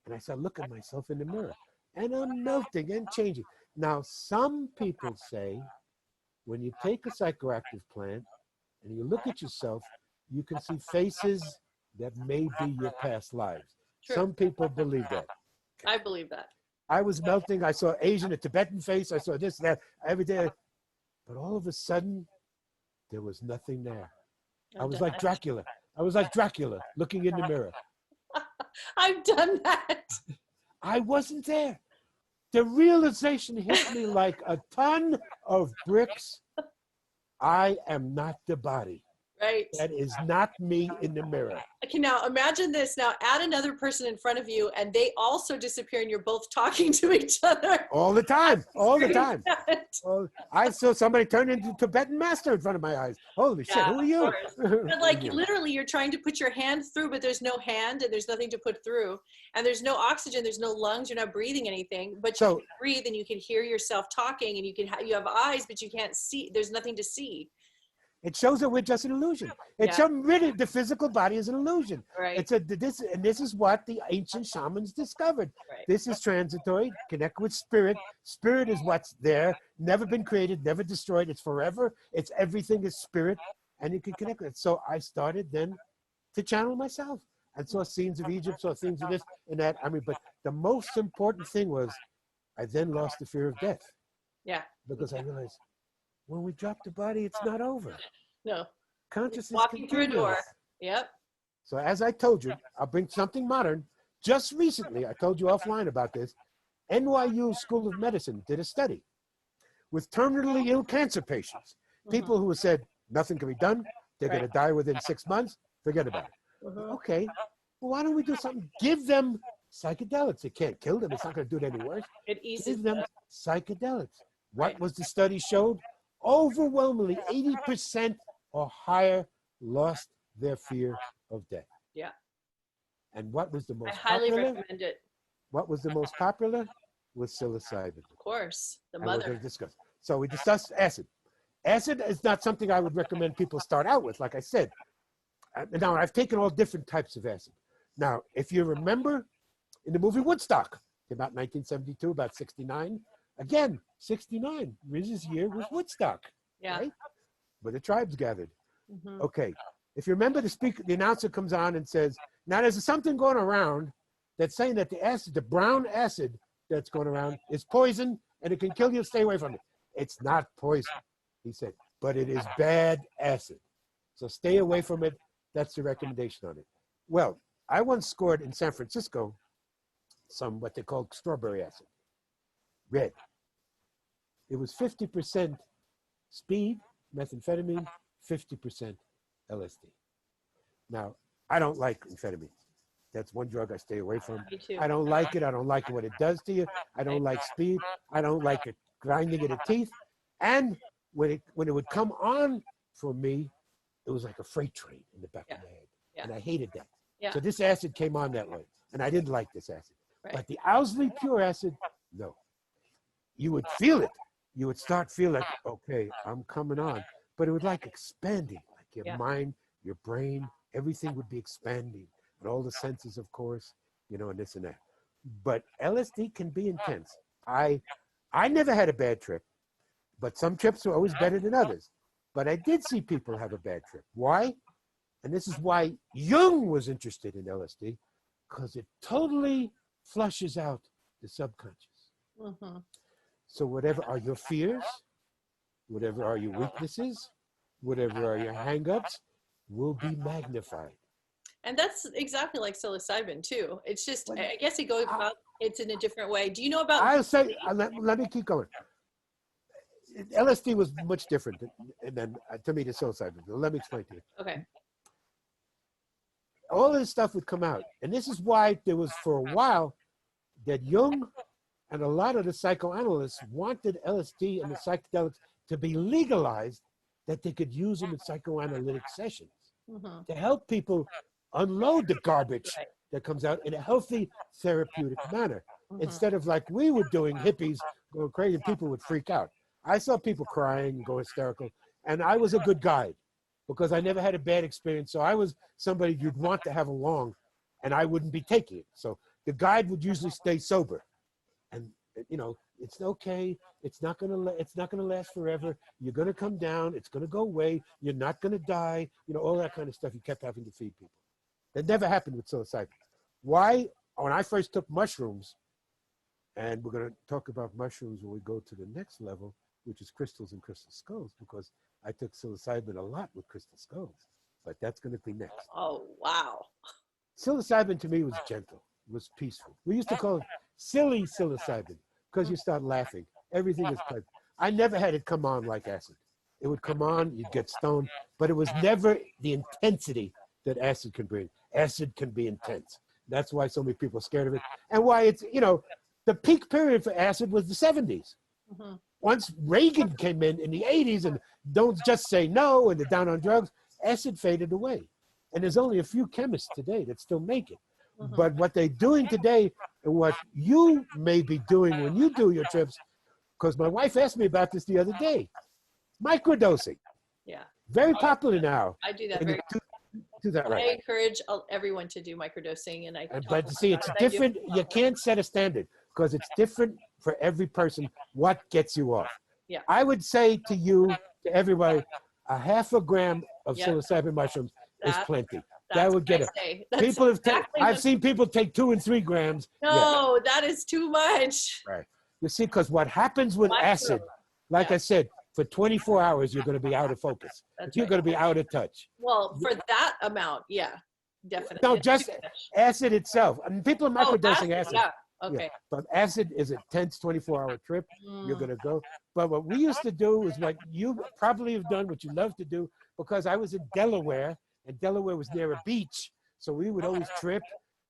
and I start looking at myself in the mirror, and I'm melting and changing. Now, some people say, when you take a psychoactive plant and you look at yourself, you can see faces that may be your past lives. True. Some people believe that. I believe that. I was melting. I saw Asian, a Tibetan face. I saw this, that, every day. But all of a sudden, there was nothing there. I was like Dracula. I was like Dracula looking in the mirror. I've done that. I wasn't there. the realization hit me like a ton of bricks. I am not the body. Right. That is not me in the mirror. Okay, now imagine this. Now add another person in front of you and they also disappear and you're both talking to each other. All the time. All the time. Well, I saw somebody turn into a Tibetan master in front of my eyes. Holy shit, who are you? But like literally you're trying to put your hand through, but there's no hand and there's nothing to put through. And there's no oxygen, there's no lungs, you're not breathing anything, but you can breathe and you can hear yourself talking and you have eyes, but you can't see. There's nothing to see. It shows that we're just an illusion. It shows really the physical body is an illusion. Right. This is what the ancient shamans discovered. Right. This is transitory. Connect with spirit. Spirit is what's there, never been created, never destroyed. It's forever. It's everything is spirit, and you can connect with it. So I started then to channel myself and saw scenes of Egypt, saw things of this and that. I mean, but the most important thing was I then lost the fear of death. Yeah. Because I realized, when we drop the body, it's not over. No. Consciousness walking through a door. Yep. So as I told you, I'll bring something modern. Just recently, I told you offline about this, NYU School of Medicine did a study with terminally ill cancer patients, people who said nothing can be done, they're going to die within 6 months, forget about it. Okay, well, why don't we do something? Give them psychedelics. It can't kill them. It's not going to do it any worse. It eases Give them psychedelics. What was the study showed? Overwhelmingly 80% or higher lost their fear of death. Yeah. And what was the most I highly popular? recommend it. What was the most popular? Was psilocybin. Of course, the And mother. we're going to discuss. So we discussed acid. Acid is not something I would recommend people start out with, like I said. Now, I've taken all different types of acid. Now, if you remember in the movie Woodstock, came out in 1972, about 69. Again, 69, Riz's year was Woodstock, right? Where the tribes gathered. Okay, if you remember, the announcer comes on and says, now there's something going around that's saying that the acid, the brown acid that's going around is poison and it can kill you, stay away from it. It's not poison, he said, but it is bad acid. So stay away from it. That's the recommendation on it. Well, I once scored in San Francisco some what they call strawberry acid. Red. It was 50% speed, methamphetamine, 50% LSD. Now, I don't like amphetamines. That's one drug I stay away from. Me too. I don't like it. I don't like what it does to you. I don't like speed. I don't like it grinding of the teeth. And when it would come on for me, it was like a freight train in the back of my head. And I hated that. So this acid came on that way. And I didn't like this acid. But the Owsley pure acid, no. You would feel it. You would start feeling like, okay, I'm coming on. But it would like expanding, like your mind, your brain, everything would be expanding. And all the senses, of course, you know, and this and that. But LSD can be intense. I never had a bad trip, but some trips were always better than others. But I did see people have a bad trip. Why? And this is why Jung was interested in LSD, because it totally flushes out the subconscious. So whatever are your fears, whatever are your weaknesses, whatever are your hang-ups, will be magnified. And that's exactly like psilocybin too. It's just, I guess it goes about, it's in a different way. Do you know about? I'll say, let me keep going. LSD was much different than to me, the psilocybin. Let me explain to you. Okay. All this stuff would come out. And this is why there was for a while that Jung and a lot of the psychoanalysts wanted LSD and the psychedelics to be legalized, that they could use them in psychoanalytic sessions to help people unload the garbage that comes out in a healthy, therapeutic manner. Instead of like we were doing, hippies going crazy, people would freak out. I saw people crying and go hysterical, and I was a good guide because I never had a bad experience. So I was somebody you'd want to have along, and I wouldn't be taking it. So the guide would usually stay sober. And you know, it's okay. It's not gonna last forever. You're gonna come down. It's gonna go away. You're not gonna die. You know, all that kind of stuff. You kept having to feed people. That never happened with psilocybin. Why? When I first took mushrooms, and we're gonna talk about mushrooms when we go to the next level, which is crystals and crystal skulls, because I took psilocybin a lot with crystal skulls. But that's gonna be next. Oh wow. Psilocybin to me was gentle. Was peaceful. We used to call it silly psilocybin because you start laughing. Everything is pleasant. I never had it come on like acid. It would come on, you'd get stoned, but it was never the intensity that acid can bring. Acid can be intense. That's why so many people are scared of it. And why it's, you know, the peak period for acid was the 70s. Mm-hmm. Once Reagan came in the 80s and don't just say no and they're down on drugs, acid faded away. And there's only a few chemists today that still make it. Mm-hmm. But what they're doing today and what you may be doing when you do your trips, because my wife asked me about this the other day, microdosing. Yeah. Very popular now. I do that And very do that right. I encourage everyone to do microdosing, and But see, it's different. You can't set a standard because it's different for every person what gets you off. Yeah. I would say to you, to everybody, a half a gram of Yep. psilocybin mushrooms is plenty. That That's would get what it. I say. That's People have exactly I've what- seen people take 2 and 3 grams. No, that is too much. Right. You see, because what happens with Micro. acid, like I said, for 24 hours, you're going to be out of focus. That's You're right. going to be out of touch. Well, for that amount, yeah, definitely. No, It's just too much. acid itself. I mean, people are microdosing acid. Yeah. Okay. But acid is a tense 24-hour trip. You're going to go. But what we used to do is what you probably have done, what you love to do, because I was in Delaware, and Delaware was near a beach. So we would always trip.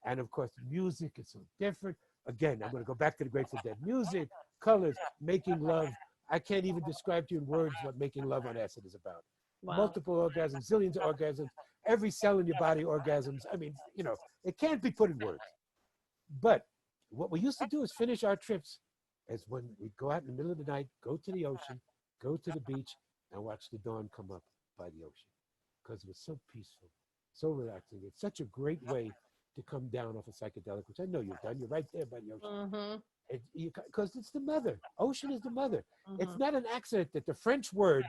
And of course, the music is so different. Again, I'm going to go back to the Grateful Dead. Music, colors, making love. I can't even describe to you in words what making love on acid is about. Wow. Multiple orgasms, zillions of orgasms, every cell in your body orgasms. I mean, you know, it can't be put in words. But what we used to do is finish our trips as when we'd go out in the middle of the night, go to the ocean, go to the beach, and watch the dawn come up by the ocean. Because it was so peaceful, so relaxing. It's such a great way to come down off a psychedelic, which I know you've done. You're right there by the ocean. Mm-hmm. Because it's the mother. Ocean is the mother. Mm-hmm. It's not an accident that the French word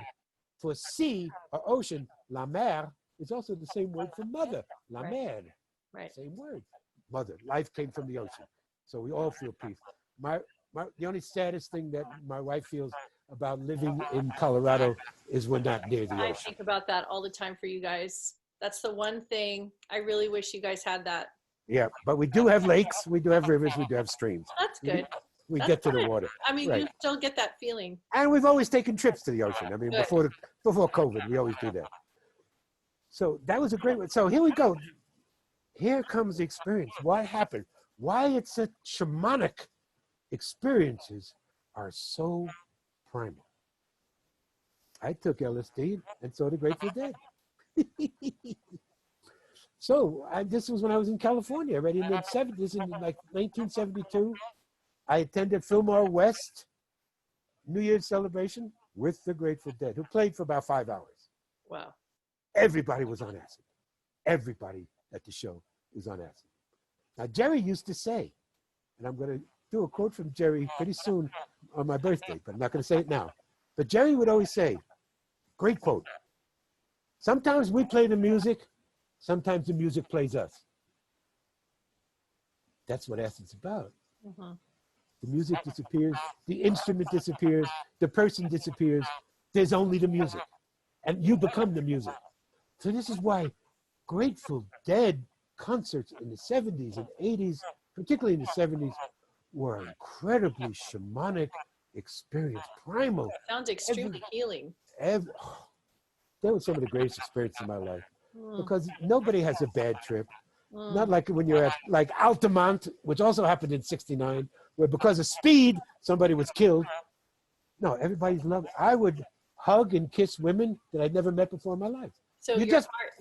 for sea or ocean, la mer, is also the same word for mother, la Right. mer. Right. Same word. Mother. Life came from the ocean. So we all feel peace. The only saddest thing that my wife feels about living in Colorado is we're not near the I ocean. think about that all the time for you guys. That's the one thing I really wish you guys had that. Yeah, but we do have lakes, we do have rivers, we do have streams. That's good. We That's get to the fine. water. I mean, Right. you still get that feeling. And we've always taken trips to the ocean. I mean, Good. before COVID, we always do that. So that was a great one. So here we go. Here comes the experience. What happened? Why it's a shamanic experiences are so primal. I took LSD and so did Grateful Dead. So this was when I was in California, already in the 70s, in like 1972. I attended Fillmore West New Year's celebration with the Grateful Dead, who played for about 5 hours. Wow. Everybody was on acid. Everybody at the show was on acid. Now, Jerry used to say, and I'm going to do a quote from Jerry pretty soon on my birthday, but I'm not going to say it now. But Jerry would always say, great quote, sometimes we play the music, sometimes the music plays us. That's what acid's about. Mm-hmm. The music disappears, the instrument disappears, the person disappears. There's only the music, and you become the music. So this is why Grateful Dead concerts in the 70s and 80s, particularly in the 70s, were an incredibly shamanic experience, primal. Sounds extremely healing. They were some of the greatest experiences in my life because nobody has a bad trip. Not like when you're at like Altamont, which also happened in '69, where because of speed, somebody was killed. No, everybody's loved. I would hug and kiss women that I'd never met before in my life. So You your just- heart-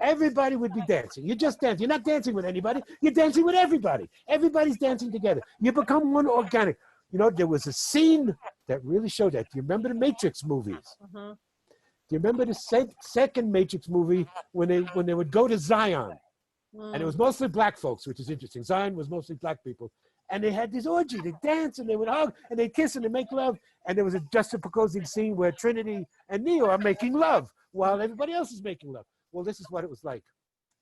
Everybody would be dancing. You're just dancing. You're not dancing with anybody. You're dancing with everybody. Everybody's dancing together. You become one organic. You know, there was a scene that really showed that. Do you remember the Matrix movies? Mhm. Do you remember the second Matrix movie when they would go to Zion? And it was mostly black folks, which is interesting. Zion was mostly black people. And they had this orgy. They dance and they would hug and they kiss and they make love. And there was a juxtaposing scene where Trinity and Neo are making love while everybody else is making love. Well, this is what it was like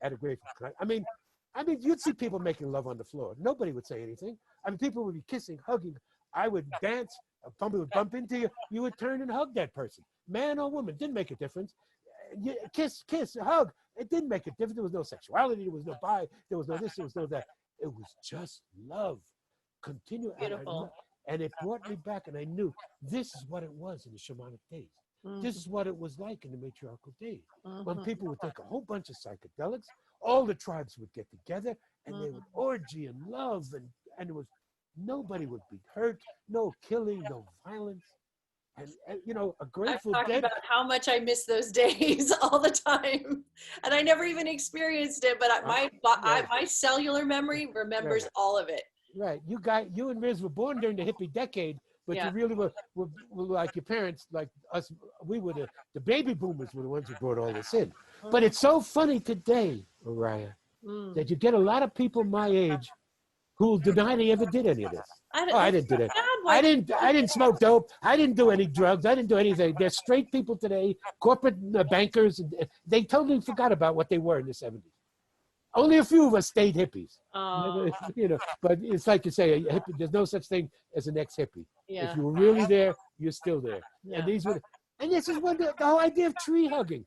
at a Grateful Dead. I mean, you'd see people making love on the floor. Nobody would say anything. I mean, people would be kissing, hugging. I would dance. Somebody would bump into you. You would turn and hug that person. Man or woman, didn't make a difference. Kiss, hug. It didn't make a difference. There was no sexuality. There was no bi. There was no this. There was no that. It was just love. continue. Beautiful. And it brought me back, and I knew this is what it was in the shamanic days. This is what it was like in the matriarchal days. When people would take a whole bunch of psychedelics, all the tribes would get together, and they would orgy and love, and it was, nobody would be hurt, no killing, no violence. And you know, a Grateful I've talked Dead. about how much I miss those days all the time, and I never even experienced it. But my cellular memory remembers all of it. Right, you and Riz were born during the hippie decade, but you really were like your parents, like us. We were the baby boomers were the ones who brought all this in. But it's so funny today, Oriah, that you get a lot of people my age who deny they ever did any of this. I didn't do that. I didn't smoke dope. I didn't do any drugs. I didn't do anything. They're straight people today, corporate bankers. They totally forgot about what they were in the 70s. Only a few of us stayed hippies. You know, but it's like you say, a hippie, there's no such thing as an ex-hippie. If you were really there, you're still there. And this is what the whole idea of tree hugging.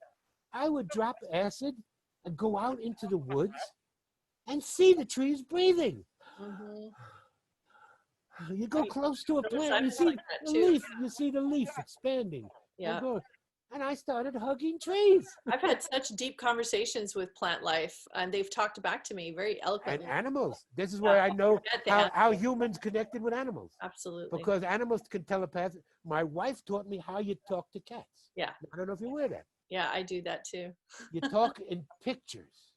I would drop acid and go out into the woods and see the trees breathing. You go close to a plant, you see the leaf expanding. And I started hugging trees. I've had such deep conversations with plant life, and they've talked back to me very eloquently. And animals. This is where I know how humans connected with animals. Absolutely. Because animals can telepath. My wife taught me how you talk to cats. Yeah. I don't know if you aware of that. Yeah, I do that too. You talk in pictures.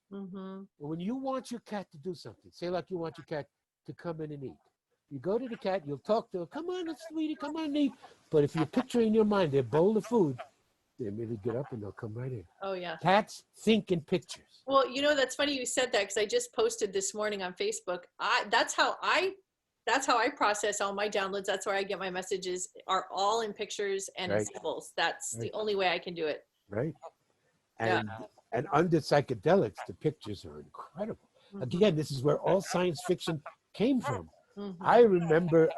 When you want your cat to do something, say like you want your cat to come in and eat. You go to the cat, you'll talk to her, come on, sweetie, come on and eat. But if you picture in your mind their bowl of food, they immediately get up and they'll come right in. Oh, yeah. Cats think in pictures. Well, you know, that's funny you said that, because I just posted this morning on Facebook. That's how I process all my downloads. That's where I get my messages, are all in pictures and in symbols. That's the only way I can do it. Right. And under psychedelics, the pictures are incredible. Again, this is where all science fiction came from. I remember,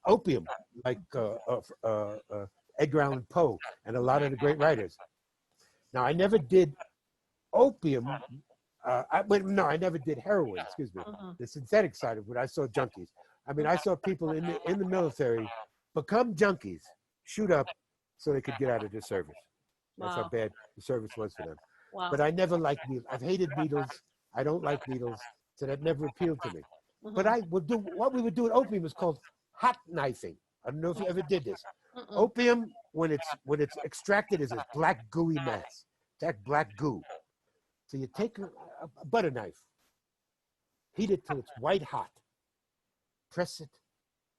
opium, like Edgar Allan Poe and a lot of the great writers. Now, I never did opium. I never did heroin, excuse me, the synthetic side of it. I saw junkies. I mean, I saw people in the military become junkies, shoot up so they could get out of their service. That's how bad the service was for them. But I never liked needles. I've hated needles. I don't like needles, so that never appealed to me. But what we would do with opium was called hot knifing. I don't know if you ever did this. Opium, when it's extracted, is a black gooey mass. That black goo. So you take a butter knife, heat it till it's white hot, press it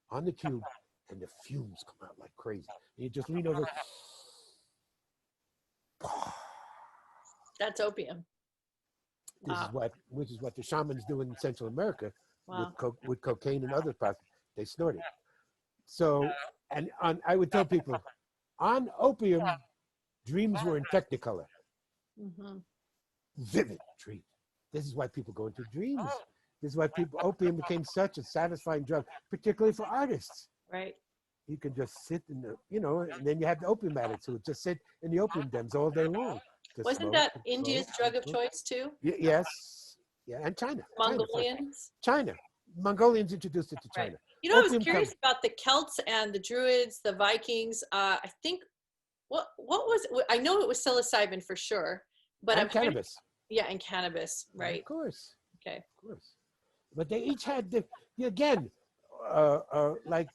on the cube, and the fumes come out like crazy. And you just lean over. That's opium. Which is what the shamans do in Central America with cocaine and other products. They snort it. So, I would tell people, on opium, dreams were in Technicolor. Vivid dreams. This is why people go into dreams. This is why opium became such a satisfying drug, particularly for artists. Right. You can just sit in and then you have the opium addicts who would just sit in the opium dens all day long. Wasn't that India's drug of choice too? Yes. Yeah, and China. China. Mongolians introduced it to China. Right. You know, I was curious about the Celts and the Druids, the Vikings. I think, what was, I know it was psilocybin for sure, but and cannabis. And cannabis, right? Of course. Okay. Of course. But they each had, like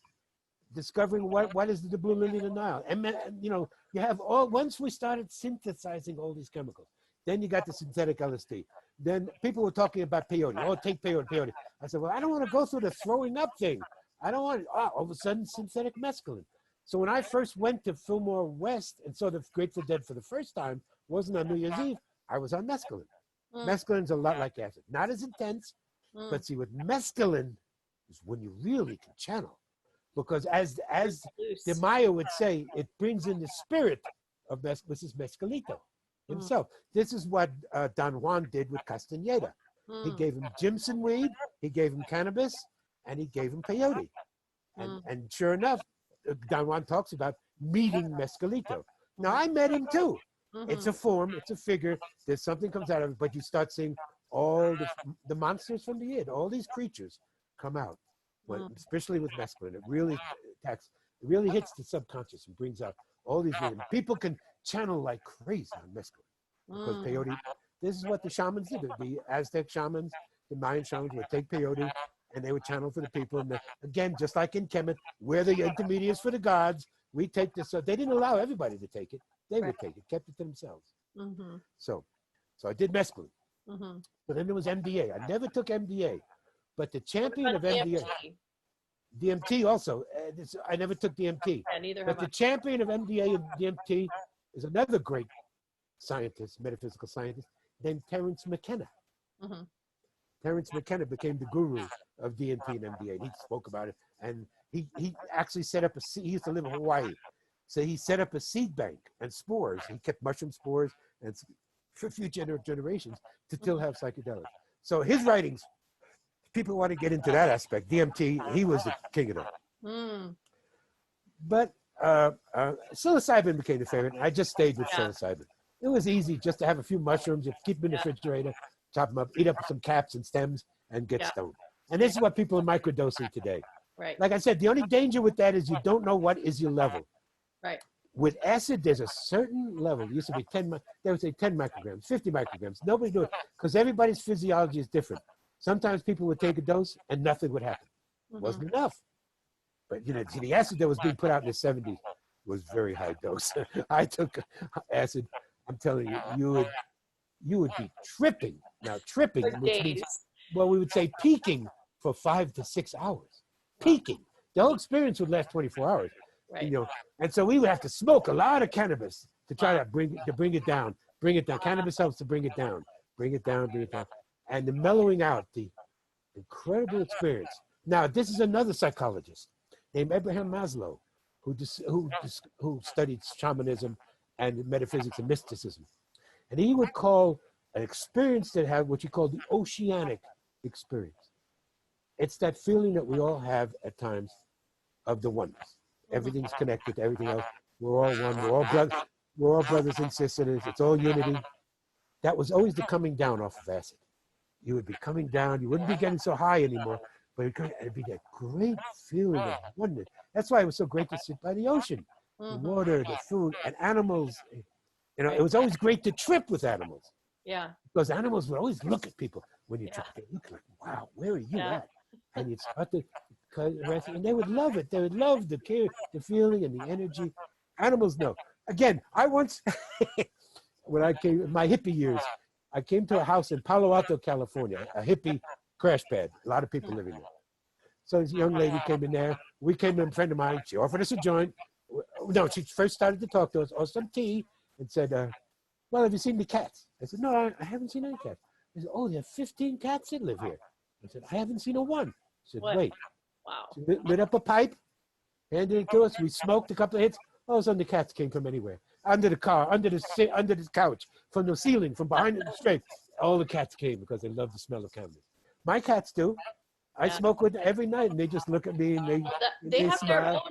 discovering what is the blue lily of the Nile. And, you have once we started synthesizing all these chemicals, then you got the synthetic LSD. Then people were talking about peyote. Oh, take peyote. I said, well, I don't want to go through the throwing up thing. I don't want, all of a sudden, synthetic mescaline. So when I first went to Fillmore West and saw the Grateful Dead for the first time, wasn't on New Year's Eve, I was on mescaline. Mescaline's a lot like acid. Not as intense, but see, with mescaline is when you really can channel. Because as the Maya would say, it brings in the spirit of this is Mescalito himself. This is what Don Juan did with Castaneda. He gave him Jimson weed, he gave him cannabis, and he gave him peyote. And sure enough, Don Juan talks about meeting Mescalito. Now, I met him too. It's a form, it's a figure. There's something comes out of it, but you start seeing all the monsters from the id, all these creatures come out, especially with mescaline. It really attacks, it really hits the subconscious and brings out all these things. People can channel like crazy on mescaline because peyote, this is what the shamans did. The Aztec shamans, the Mayan shamans would take peyote and they would channel for the people. And again, just like in Kemet, we're the intermediaries for the gods. We take this. So they didn't allow everybody to take it. They would take it, kept it to themselves. So I did mescaline. But then there was MDA. I never took MDA, but the champion of MDA, DMT also. I never took DMT. Yeah, neither but the champion of MDA and DMT is another great scientist, metaphysical scientist, named Terence McKenna. Terence McKenna became the guru of DMT and MDA. And he spoke about it. And he actually set up he used to live in Hawaii. So he set up a seed bank and spores. He kept mushroom spores and for future generations to still have psychedelics. So his writings, people want to get into that aspect. DMT, he was the king of that. But psilocybin became the favorite. I just stayed with psilocybin. It was easy just to have a few mushrooms, you keep them in the refrigerator, chop them up, eat up some caps and stems, and get stoned. And this is what people are microdosing today. Right. Like I said, the only danger with that is you don't know what is your level. Right. With acid, there's a certain level. It used to be they would say 10 micrograms, 50 micrograms. Nobody knew it because everybody's physiology is different. Sometimes people would take a dose and nothing would happen. It wasn't enough. But, you know, the acid that was being put out in the 70s was very high dose. I took acid. I'm telling you, you would be tripping. Now, tripping, which means, well, we would say peaking for 5 to 6 hours. Peaking. The whole experience would last 24 hours. Right. You know, and so we would have to smoke a lot of cannabis to try to bring it down. Cannabis helps to bring it down. And the mellowing out, the incredible experience. Now, this is another psychologist named Abraham Maslow, who studied shamanism and metaphysics and mysticism. And he would call an experience that had what you call the oceanic experience. It's that feeling that we all have at times of the oneness. Everything's connected to everything else. We're all one. We're all brothers and sisters. It's all unity. That was always the coming down off of acid. You would be coming down. You wouldn't be getting so high anymore, but it'd be that great feeling of oneness. That's why it was so great to sit by the ocean, the water, the food, and animals. You know, it was always great to trip with animals. Yeah. Because animals would always look at people when you trip. They look like, wow, where are you at? And you'd start to, and they would love it. They would love the care, the feeling, and the energy. Animals know. Again, I once, when I came in my hippie years, I came to a house in Palo Alto, California, a hippie crash pad. A lot of people living there. So this young lady came in there. We came in, a friend of mine. She offered us a joint. No, she first started to talk to us, or some tea, and said, well, have you seen the cats? I said, no, I haven't seen any cats. She said, oh, there are 15 cats that live here. I said, I haven't seen a one. She said, wait. Wow. She lit up a pipe, handed it to us. We smoked a couple of hits. All of a sudden, the cats came from anywhere. Under the car, under the couch, from the ceiling, from behind the straight. All the cats came because they love the smell of cannabis. My cats do. I smoke with them every night, and they just look at me and they have smile.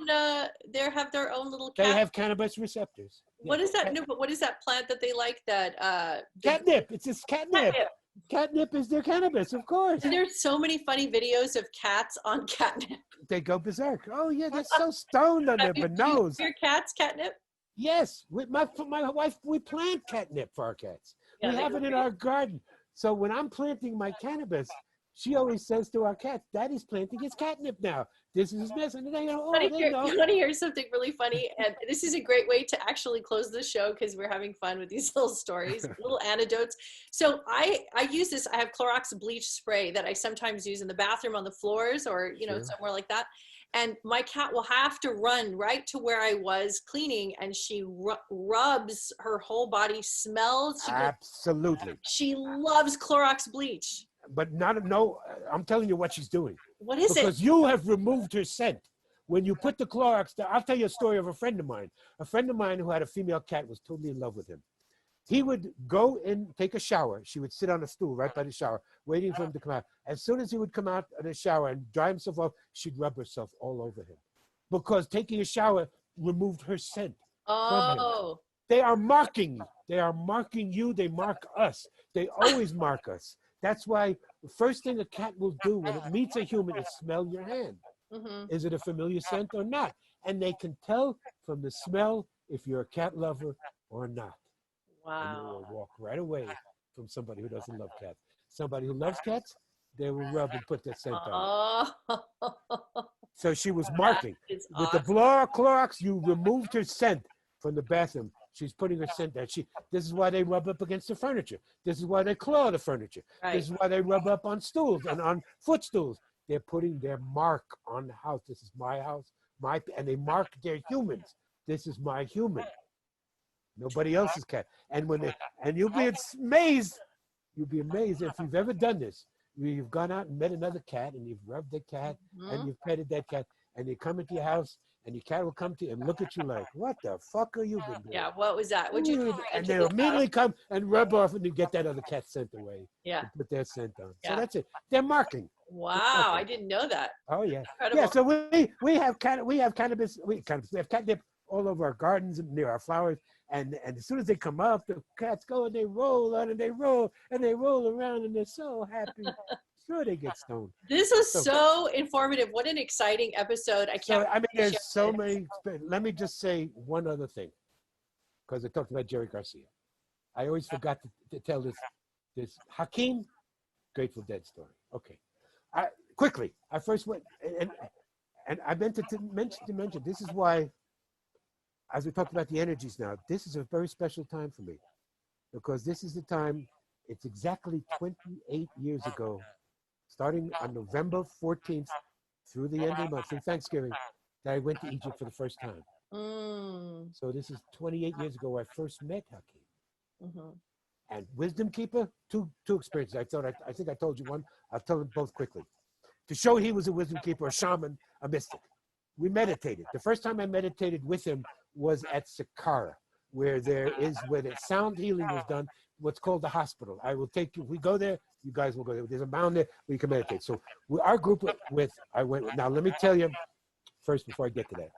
They have their own little cat. They have cannabis receptors. What is that? No, but what is that plant that they like? That catnip. It's just catnip. Catnip is their cannabis, of course. And there's so many funny videos of cats on catnip. They go berserk. Oh yeah, they're so stoned on their nose. Your cats catnip? Yes, with my wife, we plant catnip for our cats. Yeah, we have it in our garden. So when I'm planting my cannabis, she always says to our cats, Daddy's planting his catnip now. This is his mess. And they go, oh, you want to hear something really funny? And this is a great way to actually close the show because we're having fun with these little stories, little anecdotes. So I use this. I have Clorox bleach spray that I sometimes use in the bathroom on the floors or, you know, somewhere like that. And my cat will have to run right to where I was cleaning, and she rubs her whole body, smells. Absolutely. She loves Clorox bleach. But I'm telling you what she's doing. What is it? Because you have removed her scent. When you put the Clorox there, I'll tell you a story of a friend of mine. A friend of mine who had a female cat was totally in love with him. He would go in, take a shower. She would sit on a stool right by the shower, waiting for him to come out. As soon as he would come out of the shower and dry himself off, she'd rub herself all over him. Because taking a shower removed her scent from him. They are marking. They are marking you. They mark us. They always mark us. That's why the first thing a cat will do when it meets a human is smell your hand. Is it a familiar scent or not? And they can tell from the smell if you're a cat lover or not. And they will walk right away from somebody who doesn't love cats. Somebody who loves cats, they will rub and put that scent on. So she was marking. With the Clorox, you removed her scent from the bathroom. She's putting her scent there. This is why they rub up against the furniture. This is why they claw the furniture. This is why they rub up on stools and on footstools. They're putting their mark on the house. This is my house, and they mark their humans. This is my human. Nobody else's cat. And you'll be amazed. You'll be amazed if you've ever done this. You've gone out and met another cat, and you've rubbed the cat, and you've petted that cat, and they come into your house, and your cat will come to you and look at you like, what the fuck are you been doing? Yeah, what was that? What'd you do? And they'll immediately come and rub off, and you get that other cat scent away. Yeah. Put their scent on. So that's it. They're marking. Wow, I didn't know that. Oh yeah. Incredible. Yeah. So we have cannabis. We have catnip all over our gardens and near our flowers. And as soon as they come up, the cats go and they roll on and they roll around and they're so happy. Sure, they get stoned. This was so informative. What an exciting episode! There's so many. Let me just say one other thing, because I talked about Jerry Garcia. I always forgot to tell this Hakeem Grateful Dead story. Okay, quickly. I first went and I meant to mention. This is why. As we talked about the energies now, this is a very special time for me, because this is the time, it's exactly 28 years ago, starting on November 14th through the end of the month, through Thanksgiving, that I went to Egypt for the first time. So this is 28 years ago I first met Hakeem. And Wisdom Keeper, two experiences. I think I told you one. I'll tell them both quickly. To show he was a Wisdom Keeper, a shaman, a mystic. We meditated. The first time I meditated with him was at Saqqara, where the sound healing was done, what's called the hospital. I will take you, if we go there, you guys will go there. There's a mound there where you can meditate. So our group I went with, now let me tell you first before I get to that.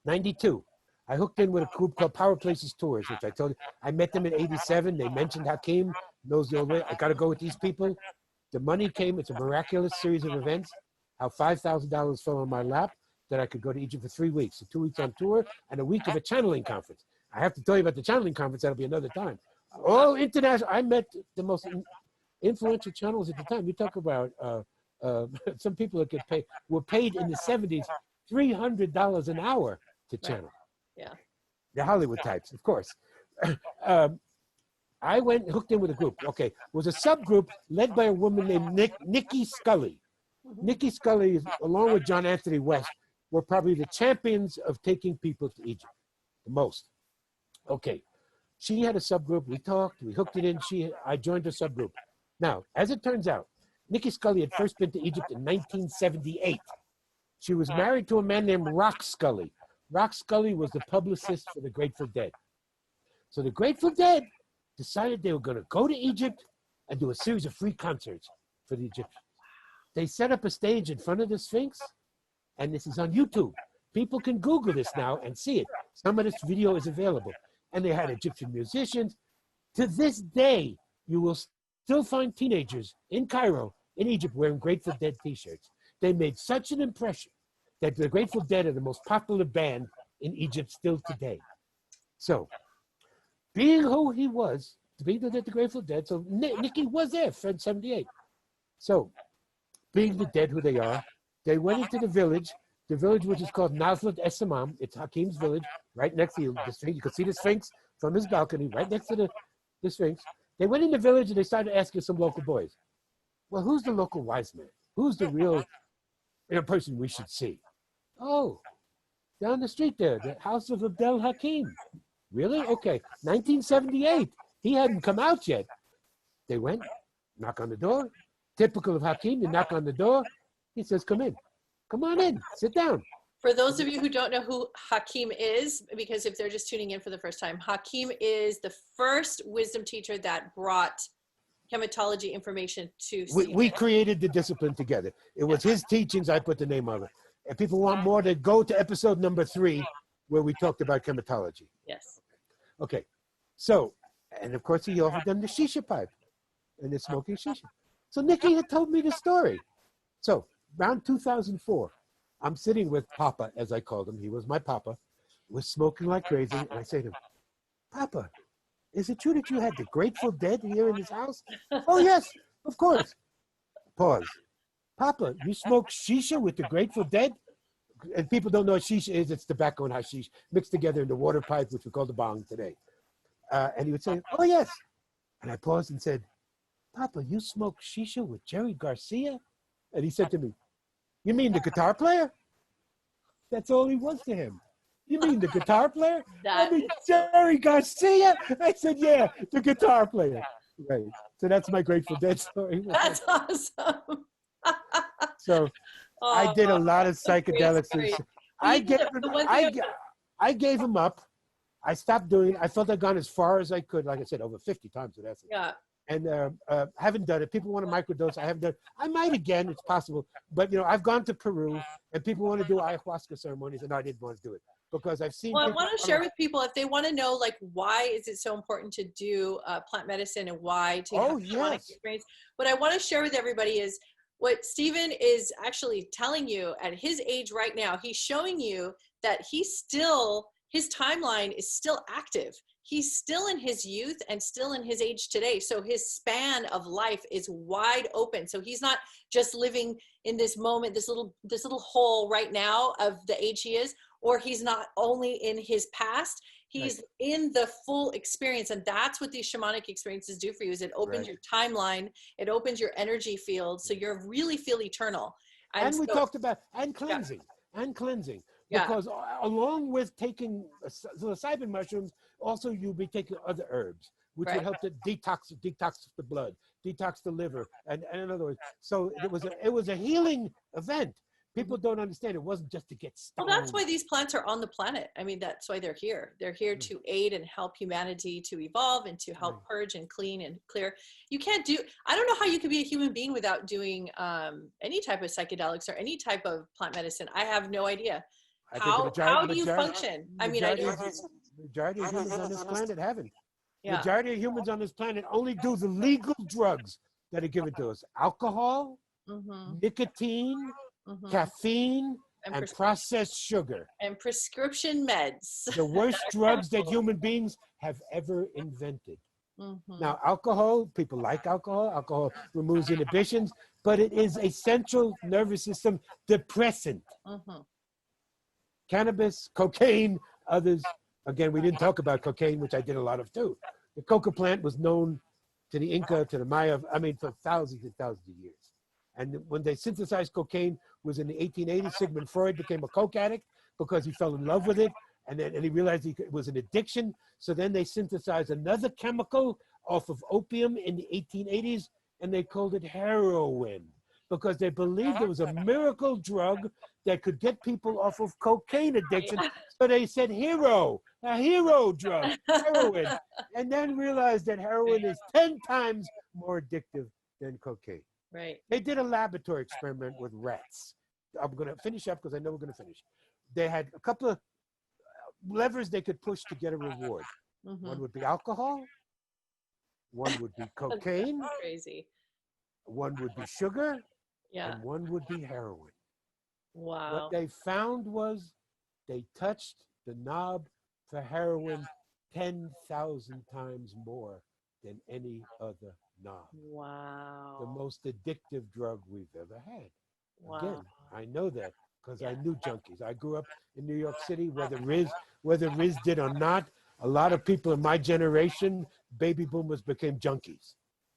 92, I hooked in with a group called Power Places Tours, which I told you, I met them in 87. They mentioned Hakeem, knows the old way. I got to go with these people. The money came, it's a miraculous series of events. How $5,000 fell on my lap that I could go to Egypt for 3 weeks, so 2 weeks on tour and a week of a channeling conference. I have to tell you about the channeling conference, that'll be another time. All international, I met the most influential channels at the time. You talk about some people that were paid in the 70s, $300 an hour to channel. Yeah. The Hollywood types, of course. I went hooked in with a group. Okay, it was a subgroup led by a woman named Nikki Scully. Nikki Scully, along with John Anthony West, were probably the champions of taking people to Egypt, the most. Okay, she had a subgroup. We talked, we hooked it in. I joined her subgroup. Now, as it turns out, Nikki Scully had first been to Egypt in 1978. She was married to a man named Rock Scully. Rock Scully was the publicist for the Grateful Dead. So the Grateful Dead decided they were going to go to Egypt and do a series of free concerts for the Egyptians. They set up a stage in front of the Sphinx, and this is on YouTube. People can Google this now and see it. Some of this video is available. And they had Egyptian musicians. To this day, you will still find teenagers in Cairo, in Egypt, wearing Grateful Dead t-shirts. They made such an impression that the Grateful Dead are the most popular band in Egypt still today. So, being who he was, being the Grateful Dead, so Nikki was there for 78. So, being the dead who they are, they went into the village which is called Nazlat Es-Samam. It's Hakeem's village, right next to the Sphinx. You can see the Sphinx from his balcony, right next to the Sphinx. They went in the village and they started asking some local boys, well, who's the local wise man? Who's the real person we should see? Oh, down the street there, the house of Abdel Hakim. Really? Okay, 1978. He hadn't come out yet. They went, knock on the door. Typical of Hakeem, you knock on the door. He says, come in. Come on in, sit down. For those of you who don't know who Hakeem is, because if they're just tuning in for the first time, Hakeem is the first wisdom teacher that brought Khemetology information to we created the discipline together. It was his teachings, I put the name on it. If people want more, to go to episode number 3, where we talked about Khemetology. Yes. Okay, so, and of course he offered them the shisha pipe. and they're smoking shisha. So Nikki had told me the story. So around 2004, I'm sitting with Papa, as I called him. He was my Papa. We're smoking like crazy. And I say to him, Papa, is it true that you had the Grateful Dead here in this house? Oh, yes, of course. Pause. Papa, you smoke shisha with the Grateful Dead? And people don't know what shisha is. It's tobacco and hashish mixed together in the water pipe, which we call the bong today. And he would say, oh, yes. And I paused and said, Papa, you smoke shisha with Jerry Garcia? And he said to me, you mean the guitar player? That's all he was to him. You mean the guitar player? I mean Jerry Garcia? I said, yeah, the guitar player. Right. So that's my Grateful Dead story. That's awesome. So I did a lot of psychedelics. I gave him up. I stopped doing it. I felt I'd gone as far as I could. Like I said, over 50 times with acid. Yeah. And haven't done it. People want to microdose. I haven't done it. I might again. It's possible. But, you know, I've gone to Peru, and people want to do ayahuasca ceremonies, and I didn't want to do it because I've seen. Well, I want to share with people if they want to know, like, why is it so important to do plant medicine and why to have shamanic experience. What I want to share with everybody is what Stephen is actually telling you at his age right now. He's showing you that his timeline is still active. He's still in his youth and still in his age today. So his span of life is wide open. So he's not just living in this moment, this little hole right now of the age he is, or he's not only in his past, he's in the full experience. And that's what these shamanic experiences do for you, is it opens your timeline, it opens your energy field. So you really feel eternal. And we talked about, and cleansing, because along with taking psilocybin mushrooms, also you'll be taking other herbs, which would help to detox the blood, detox the liver, and in other words, so it was a healing event. People don't understand. It wasn't just to get stoned. Well, that's why these plants are on the planet. I mean, that's why they're here. They're here to aid and help humanity to evolve and to help purge and clean and clear. You can't do, I don't know how you could be a human being without doing any type of psychedelics or any type of plant medicine. I have no idea. How do you function? I mean, majority of humans on this planet haven't. Majority of humans on this planet only do the legal drugs that are given to us. Alcohol, nicotine, caffeine, and processed sugar. And prescription meds. The worst drugs that human beings have ever invented. Now, alcohol, people like alcohol. Alcohol removes inhibitions, but it is a central nervous system depressant. Cannabis, cocaine, others. Again, we didn't talk about cocaine, which I did a lot of too. The coca plant was known to the Inca, to the Maya, I mean, for thousands and thousands of years. And when they synthesized cocaine was in the 1880s. Sigmund Freud became a coke addict because he fell in love with it. And he realized it was an addiction. So then they synthesized another chemical off of opium in the 1880s, and they called it heroin, because they believed it was a miracle drug that could get people off of cocaine addiction. So they said a hero drug, heroin, and then realized that heroin is 10 times more addictive than cocaine. Right. They did a laboratory experiment with rats. I'm going to finish up because I know we're going to finish. They had a couple of levers they could push to get a reward. One would be alcohol. One would be cocaine. Crazy. One would be sugar. And one would be heroin. Wow. What they found was they touched the knob for heroin 10,000 times more than any other knob. Wow. The most addictive drug we've ever had. Wow. Again, I know that because I knew junkies. I grew up in New York City, whether Riz did or not. A lot of people in my generation, baby boomers, became junkies.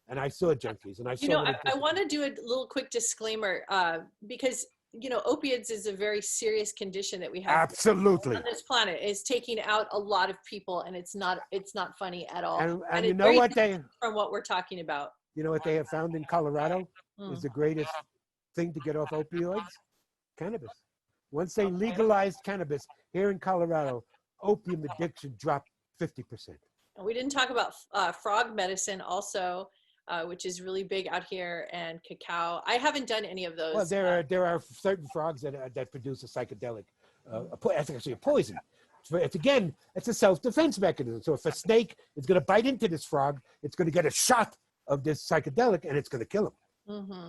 And I saw junkies, and I saw. I want to do a little quick disclaimer because opiates is a very serious condition that we have. Absolutely. On this planet. It's taking out a lot of people, and it's not funny at all. And you know what from what we're talking about. You know what they have found in Colorado is the greatest thing to get off opioids? Cannabis. Once they legalized cannabis here in Colorado, opium addiction dropped 50%. And we didn't talk about frog medicine also. Which is really big out here, and cacao. I haven't done any of those. Well, there are certain frogs that produce a psychedelic. It's actually a poison. It's a self-defense mechanism. So if a snake is going to bite into this frog, it's going to get a shot of this psychedelic and it's going to kill them. Mm-hmm.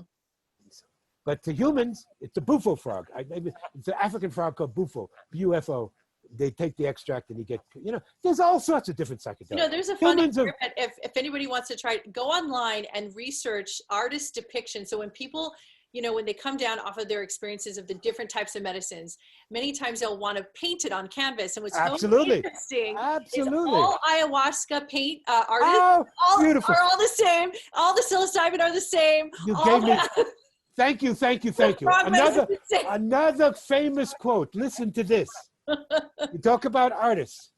But to humans, it's a bufo frog. It's an African frog called bufo, B-U-F-O. They take the extract and you get, there's all sorts of different psychedelics. There's a funny experiment. If anybody wants to try, go online and research artist depiction. So when people, when they come down off of their experiences of the different types of medicines, many times they'll want to paint it on canvas. And what's so interesting is all ayahuasca paint artists beautiful. are all the same. All the psilocybin are the same. You gave me, thank you. Another famous quote. Listen to this. You talk about artists.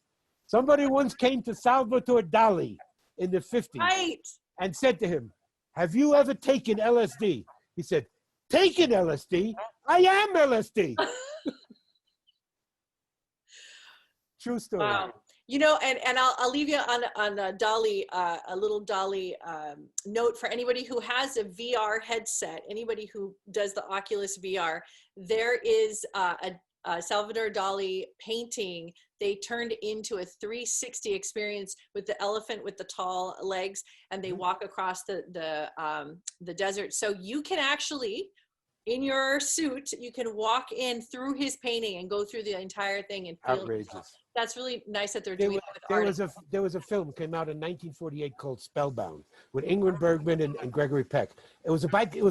Somebody once came to Salvador Dali in the 50s and said to him, "Have you ever taken LSD?" He said, "Taken LSD? I am LSD." True story. Wow. And I'll leave you on a Dali, a little Dali note for anybody who has a VR headset, anybody who does the Oculus VR. There is a Salvador Dali painting they turned into a 360 experience with the elephant with the tall legs, and they walk across the desert. So you can actually, in your suit, you can walk in through his painting and go through the entire thing and feel outrageous. That's really nice that they're doing it with artists. There was a film came out in 1948 called Spellbound with Ingrid Bergman and Gregory Peck. It was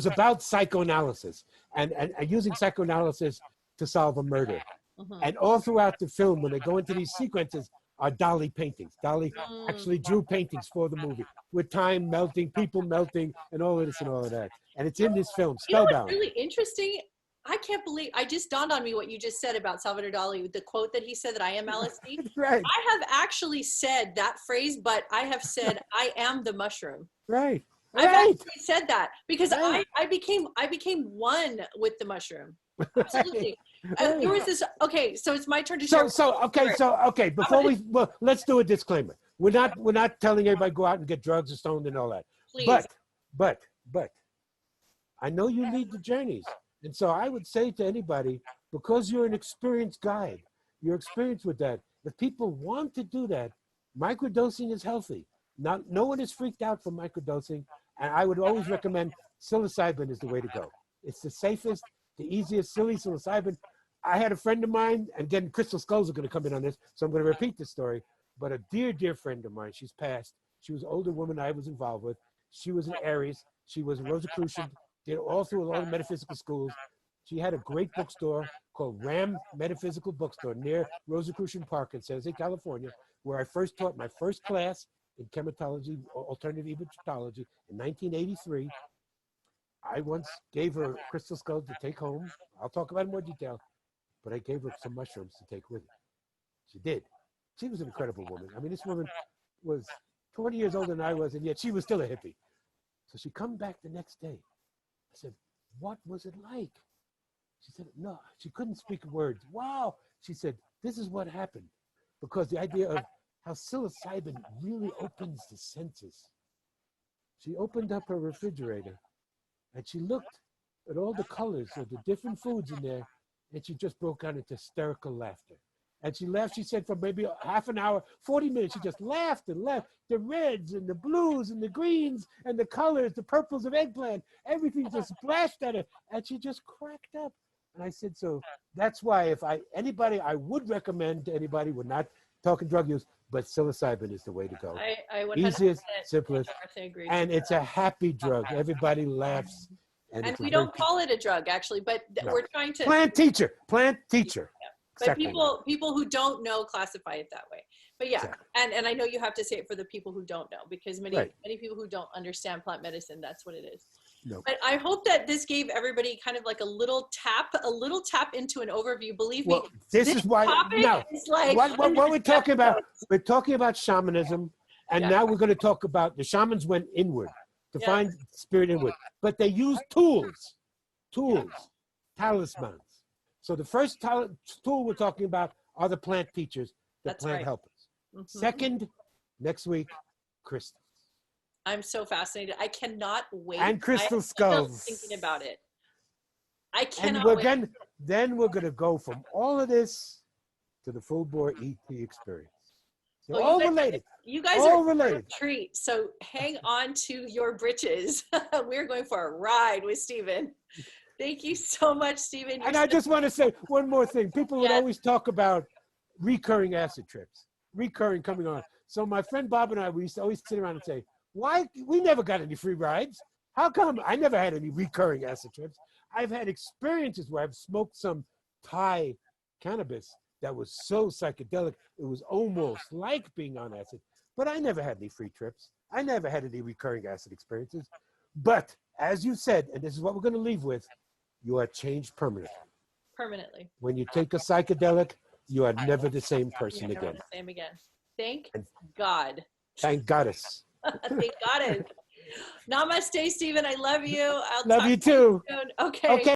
about psychoanalysis and using psychoanalysis to solve a murder. Mm-hmm. And all throughout the film, when they go into these sequences, are Dali paintings. Dali actually drew paintings for the movie with time melting, people melting, and all of this and all of that. And it's in this film, Spellbound. What's really interesting? I can't believe, I just dawned on me what you just said about Salvador Dali, the quote that he said that I am LSD. Right. I have actually said that phrase, but I have said I am the mushroom. Right. I've actually said that because I became one with the mushroom. Absolutely. There was this. Okay, so it's my turn to share. Okay. Before let's do a disclaimer. We're not telling everybody go out and get drugs or stoned and all that. Please. But I know you lead the journeys, and so I would say to anybody, because you're an experienced guide, you're experienced with that. If people want to do that, microdosing is healthy. No one is freaked out from microdosing, and I would always recommend psilocybin is the way to go. It's the safest, the easiest, silly psilocybin. I had a friend of mine, and again, Crystal Skulls are going to come in on this, so I'm going to repeat this story, but a dear friend of mine, she's passed. She was an older woman I was involved with. She was an Aries. She was a Rosicrucian, did all through a lot of metaphysical schools. She had a great bookstore called Ram Metaphysical Bookstore near Rosicrucian Park in San Jose, California, where I first taught my first class in Khemetology, alternative Egyptology in 1983. I once gave her a crystal skull to take home. I'll talk about it in more detail, but I gave her some mushrooms to take with her. She did. She was an incredible woman. I mean, this woman was 20 years older than I was, and yet she was still a hippie. So she come back the next day. I said, "What was it like?" She said, "No," she couldn't speak words. "Wow." She said, "This is what happened." Because the idea of how psilocybin really opens the senses. She opened up her refrigerator and she looked at all the colors of the different foods in there, and she just broke out into hysterical laughter. And she laughed, she said, for maybe half an hour, 40 minutes, she just laughed and laughed. The reds and the blues and the greens and the colors, the purples of eggplant, everything just splashed at her. And she just cracked up. And I said, so that's why I would recommend to anybody, we're not talking drug use, but psilocybin is the way to go. I easiest, simplest, agree. And it's a happy drug. Everybody laughs. And we don't call it a drug, actually, but we're trying to... Plant teacher. Yeah. But people who don't know classify it that way. But yeah, exactly. and I know you have to say it for the people who don't know, because many people who don't understand plant medicine, that's what it is. No. But I hope that this gave everybody kind of like a little tap into an overview. Believe me, this is why. No, like what we're talking about. We're talking about shamanism, and now we're going to talk about the shamans went inward to find spirit inward, but they used tools, talismans. So the first tool we're talking about are the plant teachers, the plant helpers. Mm-hmm. Second, next week, crystals. I'm so fascinated. I cannot wait. And crystal skulls. Thinking about it. I cannot wait. Then we're going to go from all of this to the full bore ET experience. They're Well, all related. you guys All are in related. for a treat. So hang on to your britches. We're going for a ride with Stephen. Thank you so much, Stephen. And I just want to say one more thing. People would always talk about recurring acid trips, recurring coming on. So my friend Bob and I, we used to always sit around and say, why? We never got any free rides. How come? I never had any recurring acid trips. I've had experiences where I've smoked some Thai cannabis that was so psychedelic, it was almost like being on acid. But I never had any free trips. I never had any recurring acid experiences. But as you said, and this is what we're going to leave with, you are changed permanently. Permanently. When you take a psychedelic, you are never the same person You're never again. the same again. Thank God. Thank Goddess. Thank God. Namaste, Stephen. I love you. I'll Love talk you to you too. soon. Okay. Okay.